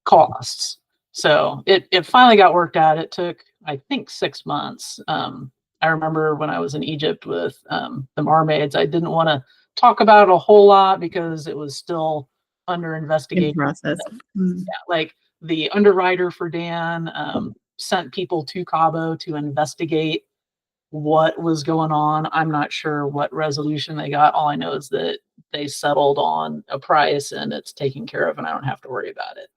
costs. So it finally got worked out. It took, I think, 6 months. I remember when I was in Egypt with the MAR Maids, I didn't want to talk about it a whole lot because it was still under investigation. Process. Yeah, like the underwriter for Dan sent people to Cabo to investigate what was going on. I'm not sure what resolution they got. All I know is that they settled on a price and it's taken care of and I don't have to worry about it.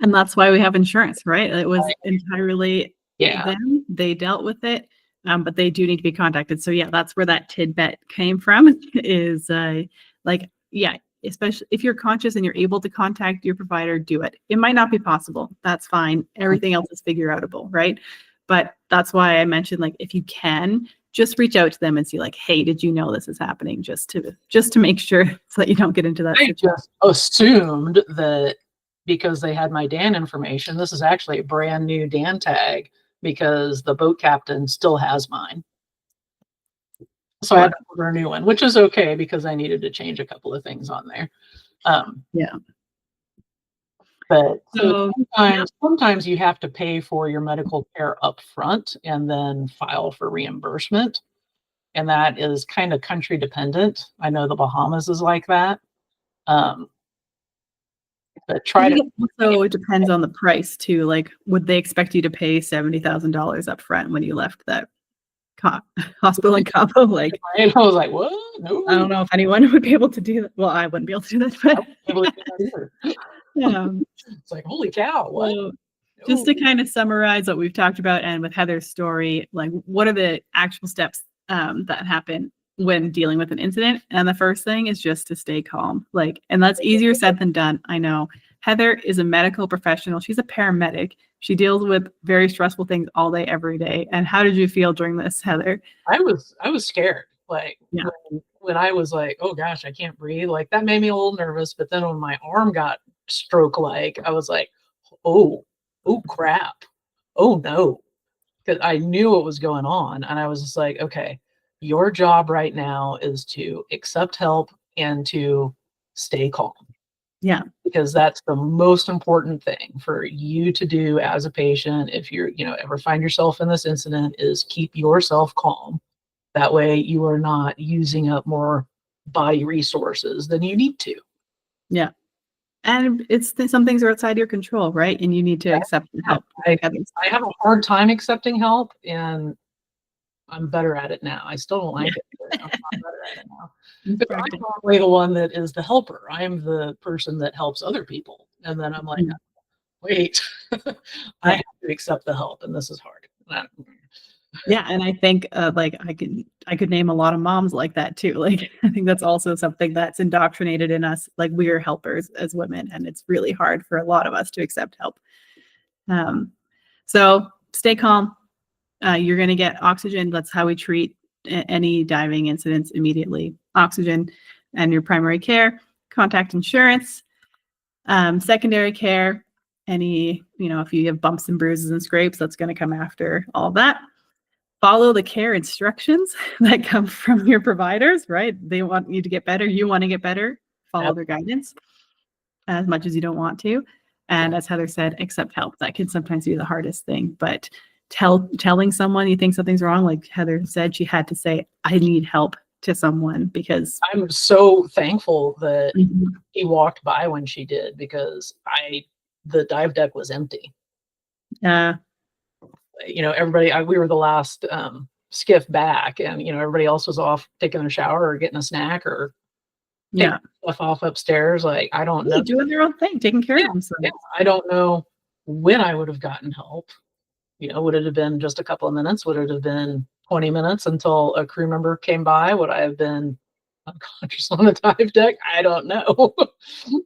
And that's why we have insurance, right? It was entirely them. They dealt with it. but they do need to be contacted. So yeah, that's where that tidbit came from. Is especially if you're conscious and you're able to contact your provider, do it. It might not be possible. That's fine. Everything else is figure outable, right? But that's why I mentioned, like, if you can, just reach out to them and see, like, hey, did you know this is happening? Just to make sure so that you don't get into that I situation. just assumed that because they had my DAN information, this is actually a brand new DAN tag because the boat captain still has mine. So I had to order a new one, which is okay because I needed to change a couple of things on there. Yeah. But So sometimes you have to pay for your medical care up front and then file for reimbursement. And that is kind of country dependent. I know the Bahamas is like that. But it depends on the price too. Like, would they expect you to pay $70,000 up front when you left that hospital in Cabo? Like, I was like, what? No. I don't know if anyone would be able to do that. Well, I wouldn't be able to do that, but it's like, holy cow, what? So, just to kind of summarize what we've talked about, and with Heather's story, like, what are the actual steps that happen when dealing with an incident? And the first thing is just to stay calm. Like, and that's easier said than done. I know. Heather is a medical professional. She's a paramedic. She deals with very stressful things all day, every day. And how did you feel during this, Heather? I was scared. Like, when I was like, oh gosh, I can't breathe. Like, that made me a little nervous. But then when my arm got stroke-like, I was like, oh crap. Oh no. Because I knew what was going on. And I was just like, okay, your job right now is to accept help and to stay calm. Yeah. Because that's the most important thing for you to do as a patient. If you're, ever find yourself in this incident, is keep yourself calm. That way you are not using up more body resources than you need to. Yeah. And some things are outside your control, right? And you need to accept help. I have a hard time accepting help, and I'm better at it now. I still don't like it, but I'm better at it now. But I'm normally the one that is the helper. I'm the person that helps other people. And then I'm like, wait, I have to accept the help, and this is hard. Yeah, and I think like I could name a lot of moms like that too. Like, I think that's also something that's indoctrinated in us. Like, we are helpers as women, and it's really hard for a lot of us to accept help. So stay calm. You're going to get oxygen. That's how we treat any diving incidents immediately. Oxygen and your primary care. Contact insurance. Secondary care. Any, if you have bumps and bruises and scrapes, that's going to come after all that. Follow the care instructions that come from your providers, right? They want you to get better. You want to get better. Follow their guidance as much as you don't want to. And as Heather said, accept help. That can sometimes be the hardest thing. But telling someone you think something's wrong, like Heather said, she had to say, I need help to someone, because I'm so thankful that he walked by when she did, because the dive deck was empty. Everybody, we were the last skiff back, and everybody else was off taking a shower or getting a snack or taking stuff off upstairs. Like, I don't know, doing their own thing, taking care of themselves. Yeah, I don't know when I would have gotten help. Would it have been just a couple of minutes? Would it have been 20 minutes until a crew member came by? Would I have been unconscious on the dive deck? I don't know.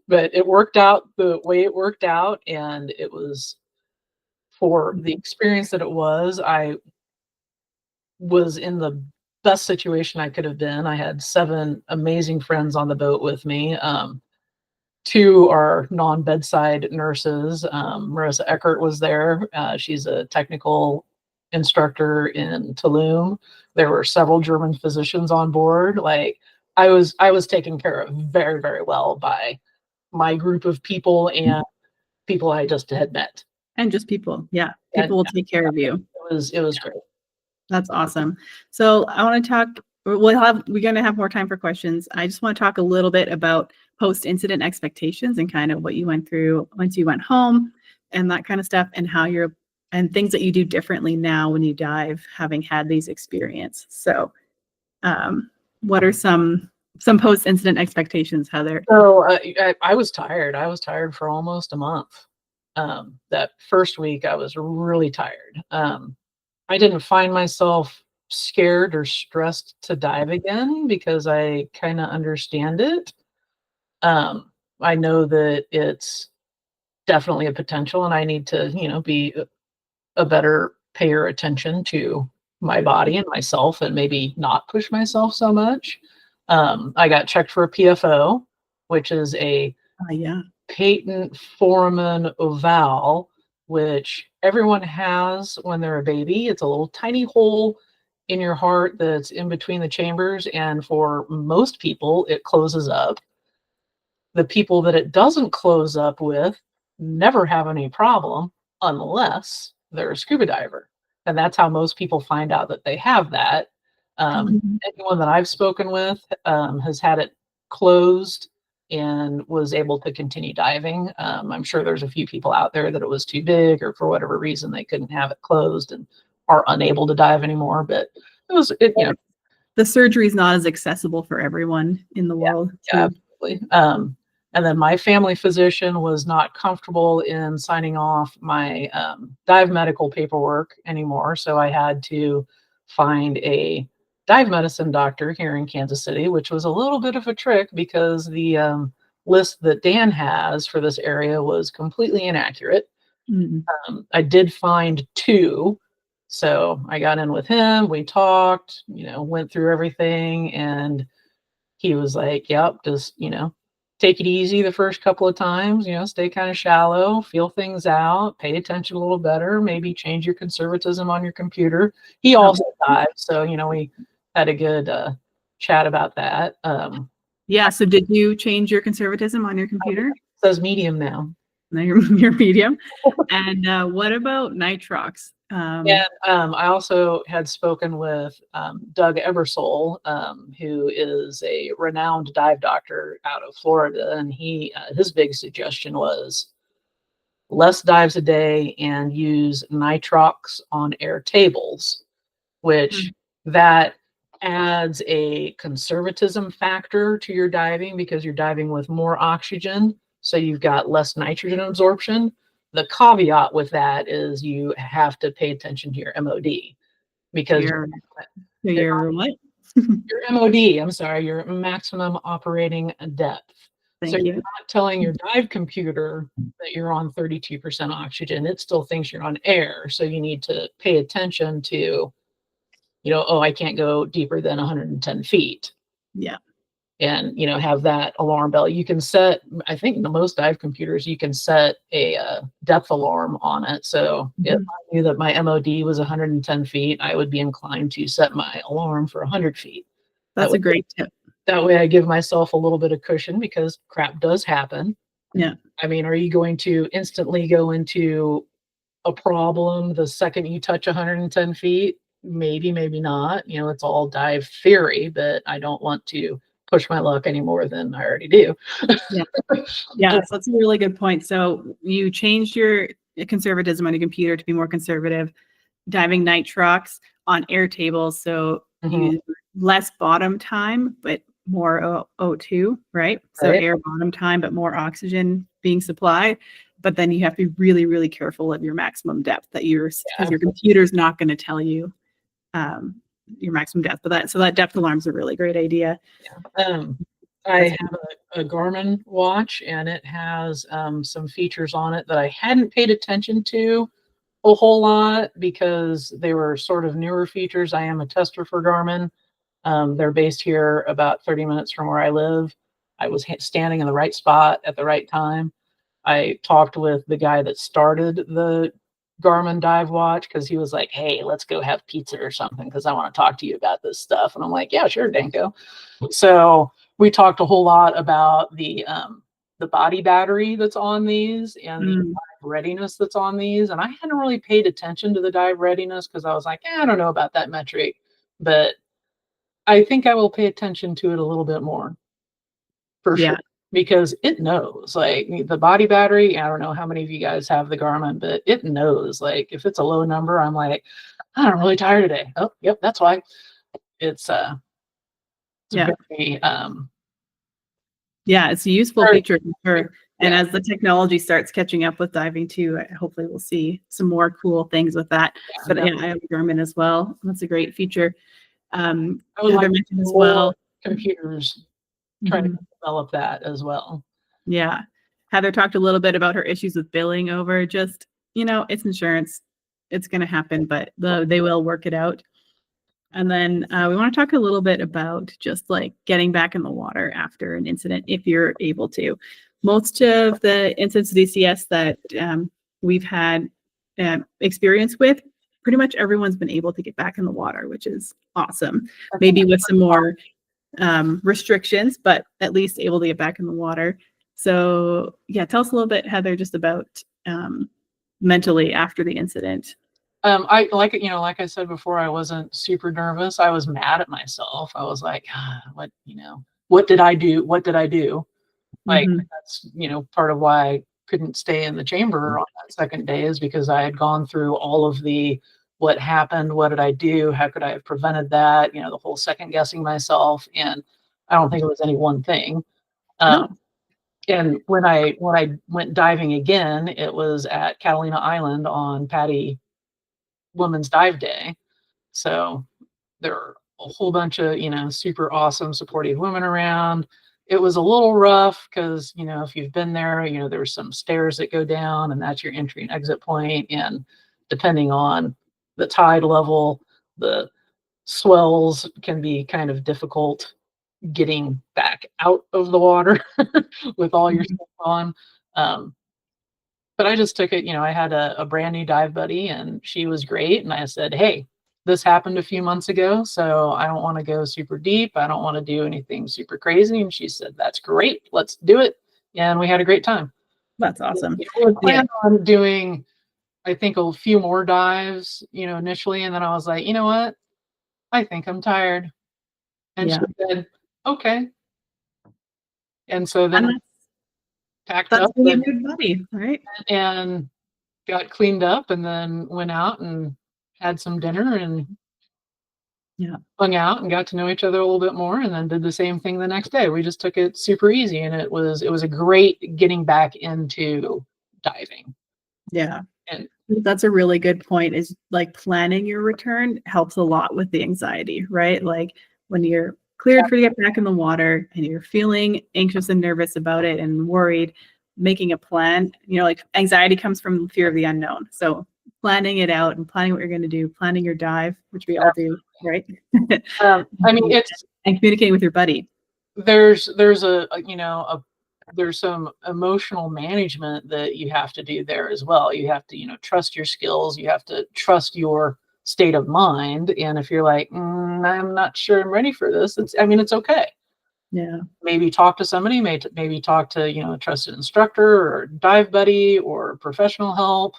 But it worked out the way it worked out, and it was, for the experience that it was, I was in the best situation I could have been. I had 7 amazing friends on the boat with me. 2 are non-bedside nurses. Marissa Eckert was there. She's a technical instructor in Tulum. There were several German physicians on board. Like, I was taken care of very, very well by my group of people and people I just had met. And just people. Yeah. People will take care of you. It was great. That's awesome. So I want to talk, we're going to have more time for questions. I just want to talk a little bit about post-incident expectations and kind of what you went through once you went home and that kind of stuff, and how and things that you do differently now when you dive, having had these experiences. So what are some post-incident expectations, Heather? So I was tired. I was tired for almost a month. That first week I was really tired. I didn't find myself scared or stressed to dive again because I kind of understand it. I know that it's definitely a potential, and I need to, be a better payer attention to my body and myself, and maybe not push myself so much. I got checked for a PFO, which is a Yeah. patent foramen ovale, which everyone has when they're a baby. It's a little tiny hole in your heart that's in between the chambers, and for most people, it closes up. The people that it doesn't close up with never have any problem unless they're a scuba diver. And that's how most people find out that they have that. Anyone that I've spoken with has had it closed and was able to continue diving. I'm sure there's a few people out there that it was too big, or for whatever reason they couldn't have it closed and are unable to dive anymore. But the surgery is not as accessible for everyone in the world. Yeah, absolutely. And then my family physician was not comfortable in signing off my dive medical paperwork anymore. So I had to find a dive medicine doctor here in Kansas City, which was a little bit of a trick because the list that Dan has for this area was completely inaccurate. I did find 2. So I got in with him. We talked, went through everything, and he was like, yep, just, take it easy the first couple of times, stay kind of shallow, feel things out, pay attention a little better, maybe change your conservatism on your computer. He also dived, so, we had a good chat about that. Yeah. So did you change your conservatism on your computer? It says medium now. Now you're medium. And what about nitrox? I also had spoken with Doug Ebersole, who is a renowned dive doctor out of Florida, and his big suggestion was less dives a day and use nitrox on air tables, which that adds a conservatism factor to your diving because you're diving with more oxygen, so you've got less nitrogen absorption. The caveat with that is you have to pay attention to your MOD because your what? Your MOD, I'm sorry, your maximum operating depth. Thank so you. You're not telling your dive computer that you're on 32% oxygen. It still thinks you're on air. So you need to pay attention to, I can't go deeper than 110 feet. Yeah. And, have that alarm bell. You can set, I think in most dive computers, you can set a depth alarm on it. So if I knew that my MOD was 110 feet, I would be inclined to set my alarm for 100 feet. That's a great tip. That way I give myself a little bit of cushion because crap does happen. Yeah. I mean, are you going to instantly go into a problem the second you touch 110 feet? Maybe, maybe not. It's all dive theory, but I don't want to push my luck any more than I already do. Yeah, so that's a really good point. So you changed your conservatism on your computer to be more conservative, diving nitrox on air tables. So you less bottom time, but more O2, right? So air bottom time, but more oxygen being supplied. But then you have to be really, really careful of your maximum depth because your computer's not going to tell you your maximum depth. But that depth alarm is a really great idea. I have a Garmin watch, and it has some features on it that I hadn't paid attention to a whole lot because they were sort of newer features. I am a tester for Garmin. They're based here about 30 minutes from where I live. I was standing in the right spot at the right time. I talked with the guy that started the Garmin dive watch because he was like, hey, let's go have pizza or something because I want to talk to you about this stuff. And I'm like, yeah, sure, Danko. So we talked a whole lot about the body battery that's on these and the dive readiness that's on these. And I hadn't really paid attention to the dive readiness because I was like, I don't know about that metric, but I think I will pay attention to it a little bit more for sure. Because it knows, like the body battery, I don't know how many of you guys have the Garmin, but it knows, like if it's a low number, I'm like, I'm really tired today. Oh, yep, that's why. It's very, it's a useful feature for And as the technology starts catching up with diving too, hopefully we'll see some more cool things with that. But yeah, I have Garmin as well. That's a great feature. I would Heather like mentioned as more well. computers trying to develop that as well. Yeah. Heather talked a little bit about her issues with billing over just, it's insurance. It's going to happen, but they will work it out. And then we want to talk a little bit about just like getting back in the water after an incident, if you're able to. Most of the incidents DCS that we've had experience with, pretty much everyone's been able to get back in the water, which is awesome. Maybe with some more restrictions, but at least able to get back in the water. So yeah, tell us a little bit, Heather, just about mentally after the incident. I like I said before, I wasn't super nervous. I was mad at myself. I was like, what did I do? What did I do? Like that's, part of why I couldn't stay in the chamber on that second day is because I had gone through all of the, what happened? What did I do? How could I have prevented that? The whole second guessing myself. And I don't think it was any one thing. And when I went diving again, it was at Catalina Island on Patty Women's Dive Day. So there were a whole bunch of, super awesome supportive women around. It was a little rough because, if you've been there, there's some stairs that go down and that's your entry and exit point. And depending on the tide level, the swells can be kind of difficult getting back out of the water with all your stuff on. But I just took it, I had a brand new dive buddy and she was great. And I said, hey, this happened a few months ago, so I don't want to go super deep. I don't want to do anything super crazy. And she said, that's great. Let's do it. And we had a great time. That's awesome. We planned on doing, I think, a few more dives, initially. And then I was like, you know what? I think I'm tired. And she said, okay. And so then packed up being a good buddy, right? And got cleaned up and then went out and had some dinner and hung out and got to know each other a little bit more, and then did the same thing the next day. We just took it super easy, and it was a great getting back into diving. Yeah. And that's a really good point, is like planning your return helps a lot with the anxiety, right? Like when you're cleared for to get back in the water and you're feeling anxious and nervous about it and worried, making a plan, like anxiety comes from fear of the unknown. So planning it out and planning what you're going to do, planning your dive, which we all do, right? I mean, and communicating with your buddy. There's some emotional management that you have to do there as well. You have to, trust your skills. You have to trust your state of mind. And if you're like, I'm not sure I'm ready for this, it's okay. Yeah. Maybe talk to somebody, maybe talk to, a trusted instructor or dive buddy or professional help.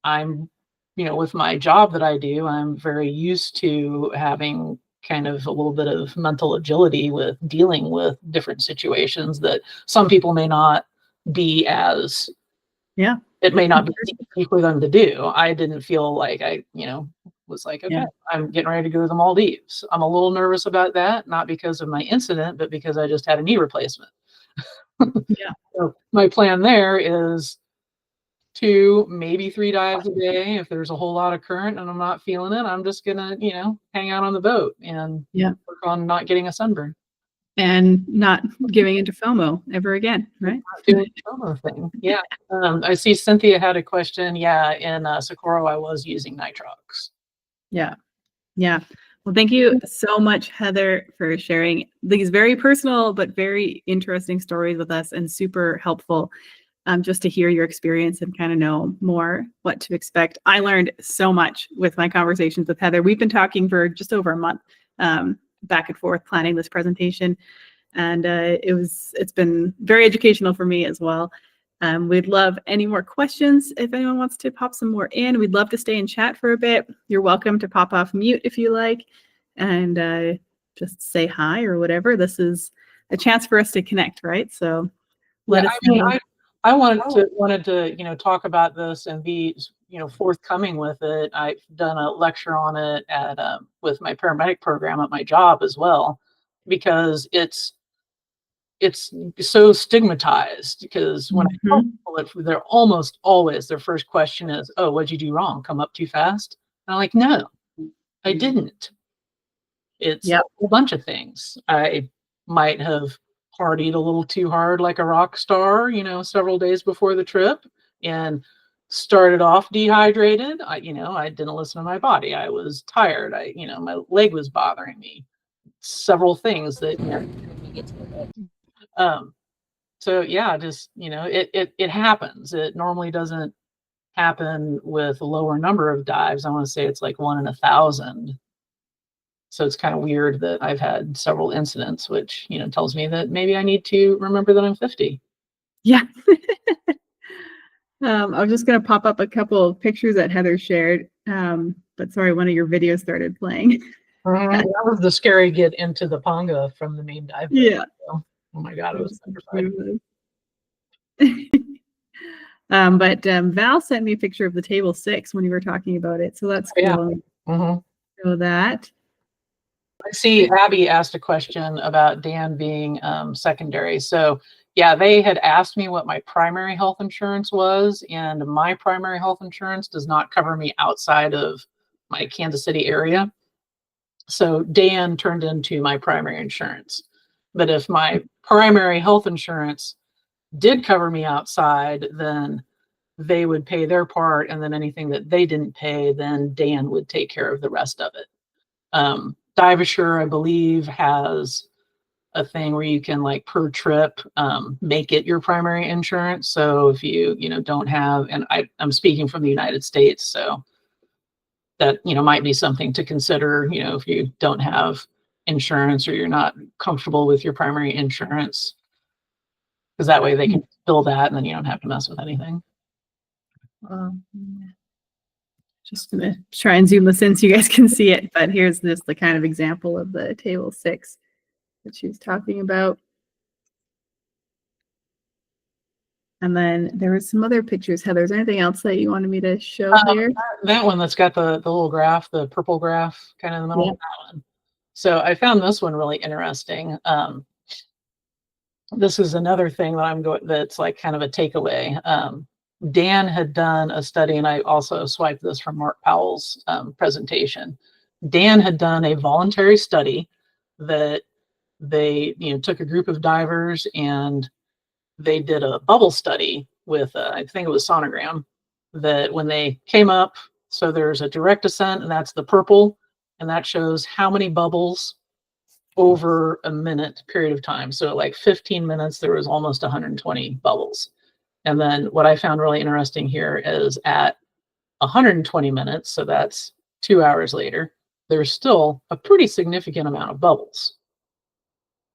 I'm, with my job that I do, I'm very used to having kind of a little bit of mental agility with dealing with different situations that some people may not be as, it may not be easy for them to do. I didn't feel like I, was like, okay, I'm getting ready to go to the Maldives. I'm a little nervous about that, not because of my incident, but because I just had a knee replacement. So my plan there is 2, maybe 3 dives a day. If there's a whole lot of current and I'm not feeling it, I'm just gonna, hang out on the boat and work on not getting a sunburn. And not giving into FOMO ever again, right? Not doing the FOMO thing. Yeah. I see Cynthia had a question. Yeah, in Socorro, I was using nitrox. Yeah. Yeah. Well, thank you so much, Heather, for sharing these very personal but very interesting stories with us, and super helpful just to hear your experience and kind of know more what to expect. I learned so much with my conversations with Heather. We've been talking for just over a month, back and forth planning this presentation, and it's been very educational for me as well. We'd love any more questions. If anyone wants to pop some more in, we'd love to stay and chat for a bit. You're welcome to pop off mute if you like, and just say hi or whatever. This is a chance for us to connect, right? So let us know. I wanted to talk about this and be forthcoming with it. I've done a lecture on it at with my paramedic program at my job as well, because it's it's so stigmatized, because when I tell people it, they're almost always, their first question is, oh, what'd you do wrong? Come up too fast? And I'm like, no, I didn't. It's a whole bunch of things. I might have partied a little too hard like a rock star, you know, several days before the trip, and started off dehydrated. I didn't listen to my body. I was tired. My leg was bothering me. Several things that, so yeah, just, it happens. It normally doesn't happen with a lower number of dives. I want to say it's like 1 in 1,000. So it's kind of weird that I've had several incidents, which, tells me that maybe I need to remember that I'm 50. Yeah. I was just going to pop up a couple of pictures that Heather shared. But sorry, one of your videos started playing. That was the scary get into the Ponga from the main dive. Yeah. So, oh my God, I was petrified. But Val sent me a picture of the table 6 when you were talking about it. So that's cool. Yeah. So that. I see Abby asked a question about Dan being secondary. So yeah, they had asked me what my primary health insurance was, and my primary health insurance does not cover me outside of my Kansas City area. So Dan turned into my primary insurance. But if my primary health insurance did cover me outside, then they would pay their part, and then anything that they didn't pay, then Dan would take care of the rest of it. Dive Assure, I believe, has a thing where you can, like, per trip, make it your primary insurance. So if you don't have, and I'm speaking from the United States, so that might be something to consider, if you don't have insurance or you're not comfortable with your primary insurance, because that way they can bill that and then you don't have to mess with anything. Just gonna try and zoom this in so you guys can see it, but here's just the kind of example of the table 6 that she was talking about. And then there was some other pictures. Heather, is there anything else that you wanted me to show here? That one that's got the little graph, the purple graph kind of in the middle of that one. So I found this one really interesting. This is another thing that that's like kind of a takeaway. Dan had done a study, and I also swiped this from Mark Powell's presentation. Dan had done a voluntary study that they took a group of divers and they did a bubble study with I think it was sonogram, that when they came up, so there's a direct ascent, and that's the purple, and that shows how many bubbles over a minute period of time. So like 15 minutes, there was almost 120 bubbles. And then what I found really interesting here is at 120 minutes, so that's 2 hours later, there's still a pretty significant amount of bubbles.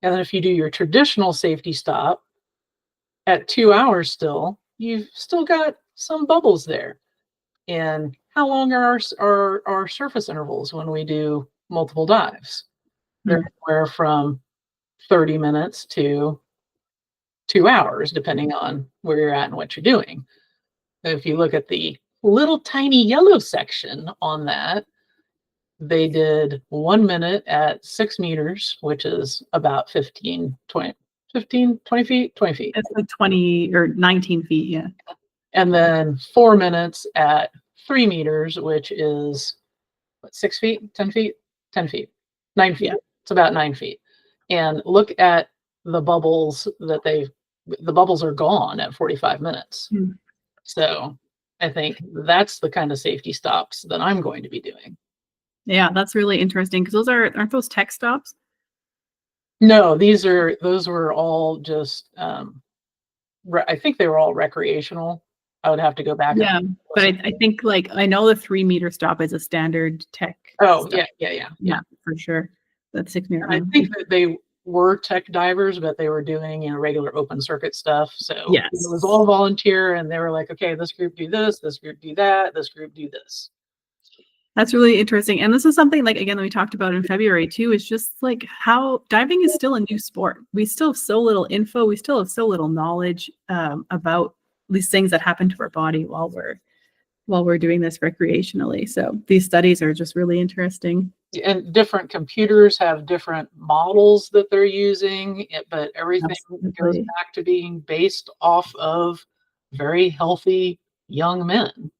And then if you do your traditional safety stop at 2 hours still, you've still got some bubbles there. And how long are our surface intervals when we do multiple dives? They're anywhere from 30 minutes to 2 hours, depending on where you're at and what you're doing. If you look at the little tiny yellow section on that, they did 1 minute at 6 meters, which is about 20 feet. It's like 20 or 19 feet, yeah. And then 4 minutes at 3 meters, which is what, 6 feet, 10 feet, 10 feet, 9 feet. Yeah. It's about 9 feet. And look at the bubbles the bubbles are gone at 45 minutes. So I think that's the kind of safety stops that I'm going to be doing. Yeah, that's really interesting, because aren't those tech stops? No, those were all just I think they were all recreational. I would have to go back. Yeah, but I think, like, I know the 3 meter stop is a standard tech. Oh, stop. Yeah, for sure. That's 6 meter. I think that they were tech divers, but they were doing regular open circuit stuff. So yes, it was all volunteer, and they were like, okay, this group do this group do that, this group do this. That's really interesting. And this is something, like, again, that we talked about in February too, is just like how diving is still a new sport. We still have so little info. We still have so little knowledge about these things that happen to our body while we're doing this recreationally. So these studies are just really interesting. And different computers have different models that they're using, but everything goes Absolutely. back to being based off of very healthy young men.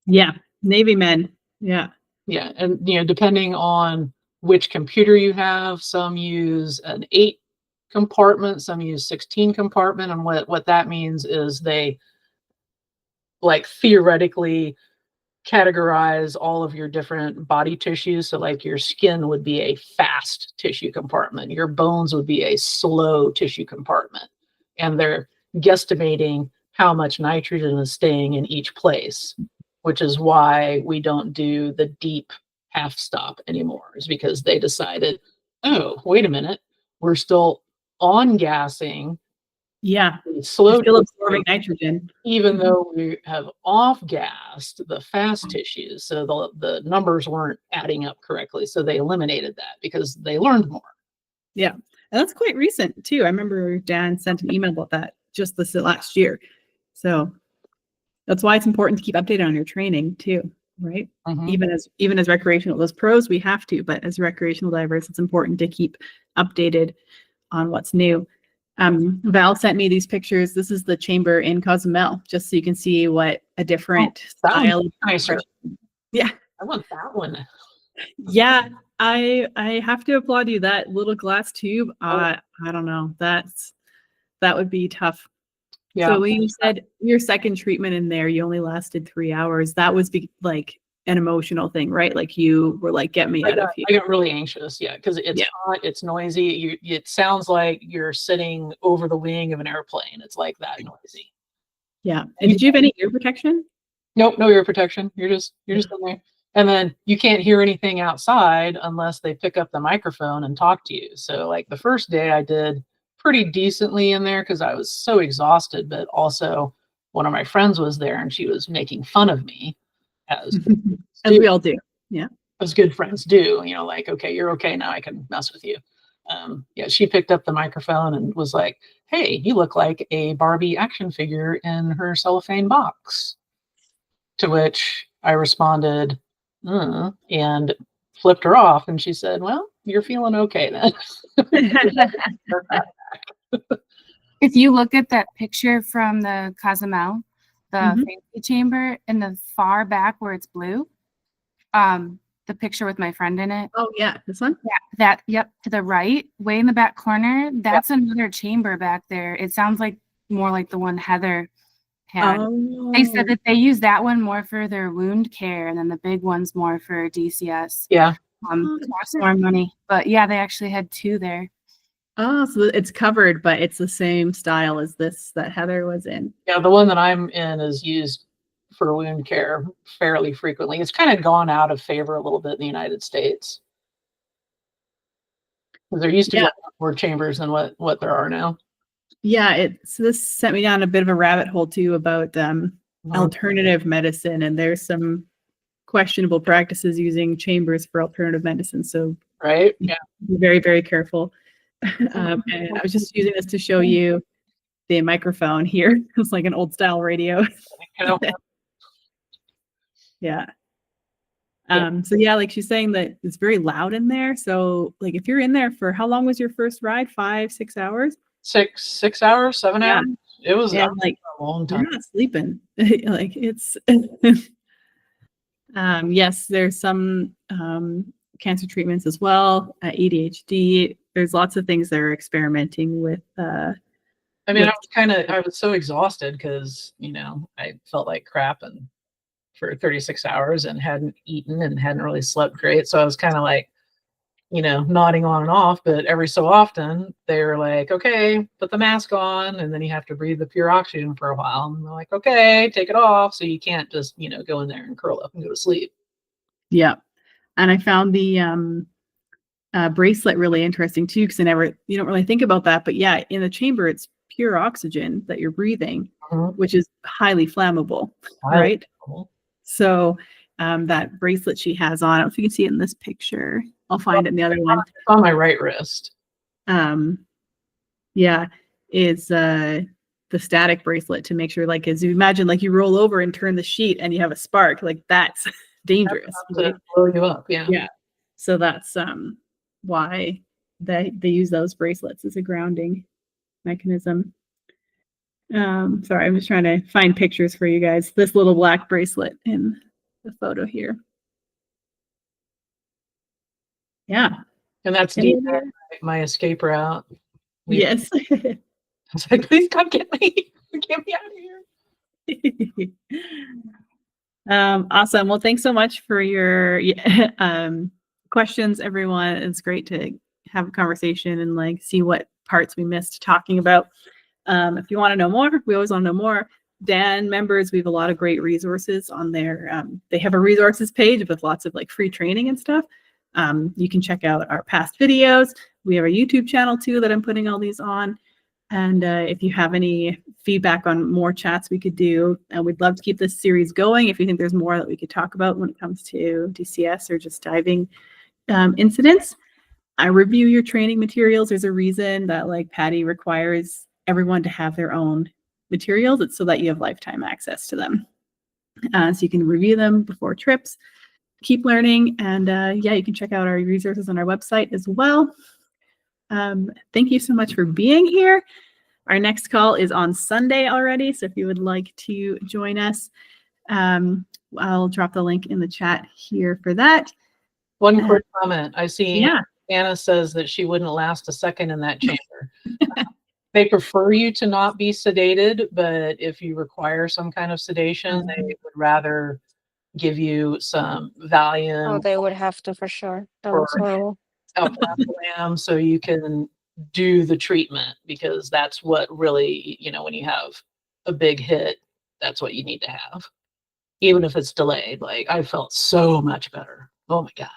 Yeah, Navy men. Yeah. Yeah, and depending on which computer you have, some use an 8 compartment, some use 16 compartment, and what that means is they like theoretically categorize all of your different body tissues. So like your skin would be a fast tissue compartment, your bones would be a slow tissue compartment, and they're guesstimating how much nitrogen is staying in each place, which is why we don't do the deep half stop anymore, is because they decided, oh, wait a minute, we're still on gassing Yeah. slow, Still absorbing nitrogen. even though we have off-gassed the fast tissues. So the numbers weren't adding up correctly. So they eliminated that because they learned more. Yeah. And that's quite recent too. I remember Dan sent an email about that just this last year. So that's why it's important to keep updated on your training too, right? Mm-hmm. Even as recreational, as pros, we have to, but as recreational divers, it's important to keep updated on what's new. Val sent me these pictures. This is the chamber in Cozumel, just so you can see what a different style. Nicer. Yeah. I want that one. Yeah. I have to applaud you. That little glass tube, I don't know. That would be tough. Yeah. So when you said your second treatment in there, you only lasted 3 hours. That was like an emotional thing, right? Like you were like, get me out of here. I got really anxious. Yeah. Because it's hot, it's noisy. It sounds like you're sitting over the wing of an airplane. It's like that noisy. Yeah. And did you have any ear protection? Nope. No ear protection. You're just in there. And then you can't hear anything outside unless they pick up the microphone and talk to you. So like the first day I did pretty decently in there because I was so exhausted, but also one of my friends was there and she was making fun of me as we all do. Yeah. As good friends do, like, okay, you're okay now, I can mess with you. Yeah, she picked up the microphone and was like, hey, you look like a Barbie action figure in her cellophane box. To which I responded, and flipped her off. And she said, well, you're feeling okay then. If you look at that picture from the Cozumel, the fancy chamber in the far back where it's blue, the picture with my friend in it. Oh yeah, this one? Yeah, yep, to the right, way in the back corner, that's another chamber back there. It sounds like more like the one Heather had. They said that they use that one more for their wound care, and then the big one's more for DCS. Yeah. Costs more money. But yeah, they actually had 2 there. Oh, so it's covered, but it's the same style as this that Heather was in. Yeah, the one that I'm in is used for wound care fairly frequently. It's kind of gone out of favor a little bit in the United States. Because there used to be more chambers than what there are now. Yeah, so this sent me down a bit of a rabbit hole too about alternative medicine, and there's some questionable practices using chambers for alternative medicine. So right, yeah, be very, very careful. And I was just using this to show you the microphone here. It's like an old style radio. Yeah. So yeah, like she's saying that it's very loud in there. So like if you're in there for, how long was your first ride? 5-6 hours? 6 hours, 7 hours. It was like a long time. You're not sleeping. Like it's yes, there's some cancer treatments as well, ADHD. There's lots of things they're experimenting with. I was so exhausted because, I felt like crap and for 36 hours and hadn't eaten and hadn't really slept great. So I was kind of like, nodding on and off, but every so often they were like, okay, put the mask on. And then you have to breathe the pure oxygen for a while. And they're like, okay, take it off. So you can't just, go in there and curl up and go to sleep. Yeah. And I found the bracelet really interesting too, because you don't really think about that, but yeah, in the chamber, it's pure oxygen that you're breathing, which is highly flammable, right? So that bracelet she has on, I don't know if you can see it in this picture. I'll find it in the other one. It's on my right wrist. Yeah, is the static bracelet to make sure, like, as you imagine, like you roll over and turn the sheet and you have a spark, like that's dangerous. Right? Blow you up, yeah. Yeah. So that's why they use those bracelets as a grounding mechanism. Sorry, I'm just trying to find pictures for you guys. This little black bracelet in the photo here. Yeah. And that's Any deep, other- my escape route. Yes. I was like, please come get me. Get me out of here. Awesome. Well, thanks so much for your questions, everyone. It's great to have a conversation and like see what parts we missed talking about. If you want to know more, we always want to know more. Dan members, we have a lot of great resources on there. They have a resources page with lots of like free training and stuff. You can check out our past videos. We have a YouTube channel too that I'm putting all these on. And if you have any feedback on more chats we could do, we'd love to keep this series going. If you think there's more that we could talk about when it comes to DCS or just diving incidents, I review your training materials. There's a reason that like Patty requires everyone to have their own materials. It's so that you have lifetime access to them. So you can review them before trips, keep learning. And yeah, you can check out our resources on our website as well. Thank you so much for being here. Our next call is on Sunday already. So if you would like to join us, I'll drop the link in the chat here for that. One quick comment. I see Yeah. Anna says that she wouldn't last a second in that chamber. They prefer you to not be sedated, but if you require some kind of sedation, they would rather give you some Valium. Oh, they would have to for sure. That Or- was horrible. alprazolam so you can do the treatment, because that's what really, you know, when you have a big hit, that's what you need to have. Even if it's delayed, like I felt so much better. Oh my God.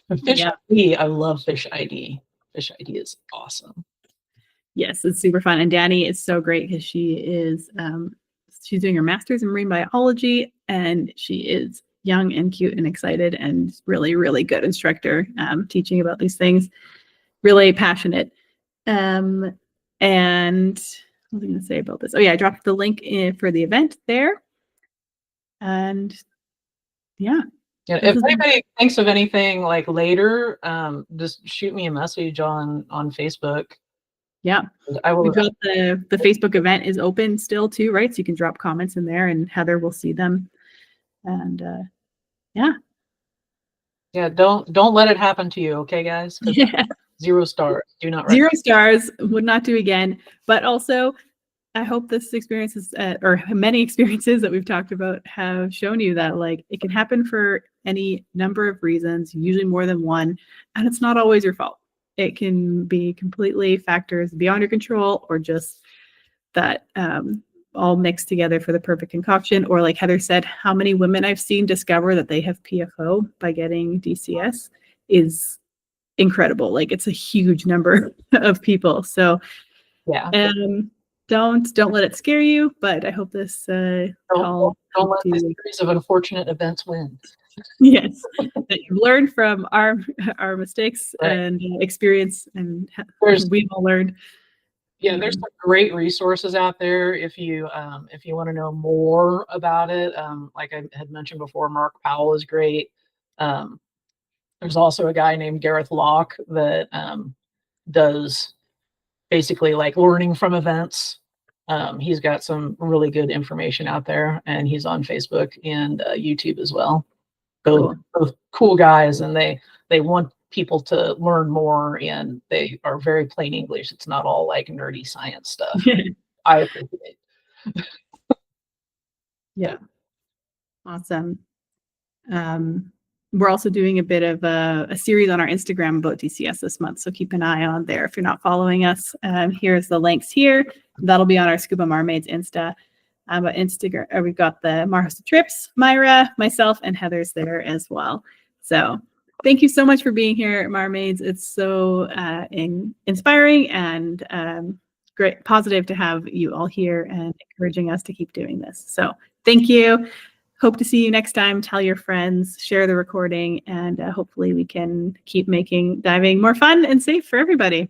And Fish ID, I love Fish ID. Fish ID is awesome. Yes, it's super fun. And Danny is so great because she is she's doing her master's in marine biology, and she is young and cute and excited and really, really good instructor teaching about these things. Really passionate. And what was I going to say about this? Oh yeah, I dropped the link in for the event there. And yeah. Yeah, if anybody thinks of anything like later, just shoot me a message on Facebook. Yeah, I will. We've got the Facebook event is open still too, right? So you can drop comments in there, and Heather will see them. And yeah, don't let it happen to you, okay, guys? yeah. 0 stars. Do not. 0 stars. Would not do again. But also, I hope this experience is, or many experiences that we've talked about have shown you that like it can happen for any number of reasons, usually more than one, and it's not always your fault. It can be completely factors beyond your control, or just that all mixed together for the perfect concoction. Or like Heather said, how many women I've seen discover that they have PFO by getting DCS is incredible. Like it's a huge number of people. So Yeah. Don't let it scare you. But I hope this call don't let this series of unfortunate events win. Yes, that you've learned from our mistakes and experience, and we've all learned. Yeah, there's some great resources out there if you want to know more about it. Like I had mentioned before, Mark Powell is great. There's also a guy named Gareth Locke that does basically like learning from events. He's got some really good information out there, and he's on Facebook and YouTube as well. Both cool guys, and they want people to learn more, and they are very plain English. It's not all like nerdy science stuff. I appreciate it. Yeah. Awesome. We're also doing a bit of a series on our Instagram about DCS this month, so keep an eye on there if you're not following us. Here's the links here. That'll be on our Scuba MAR Maids Insta. But Instagram, we've got the Mar Hosted Trips, Maira, myself, and Heather's there as well. So thank you so much for being here, MAR Maids. It's so inspiring and great, positive to have you all here and encouraging us to keep doing this. So thank you. Hope to see you next time. Tell your friends, share the recording, and hopefully we can keep making diving more fun and safe for everybody.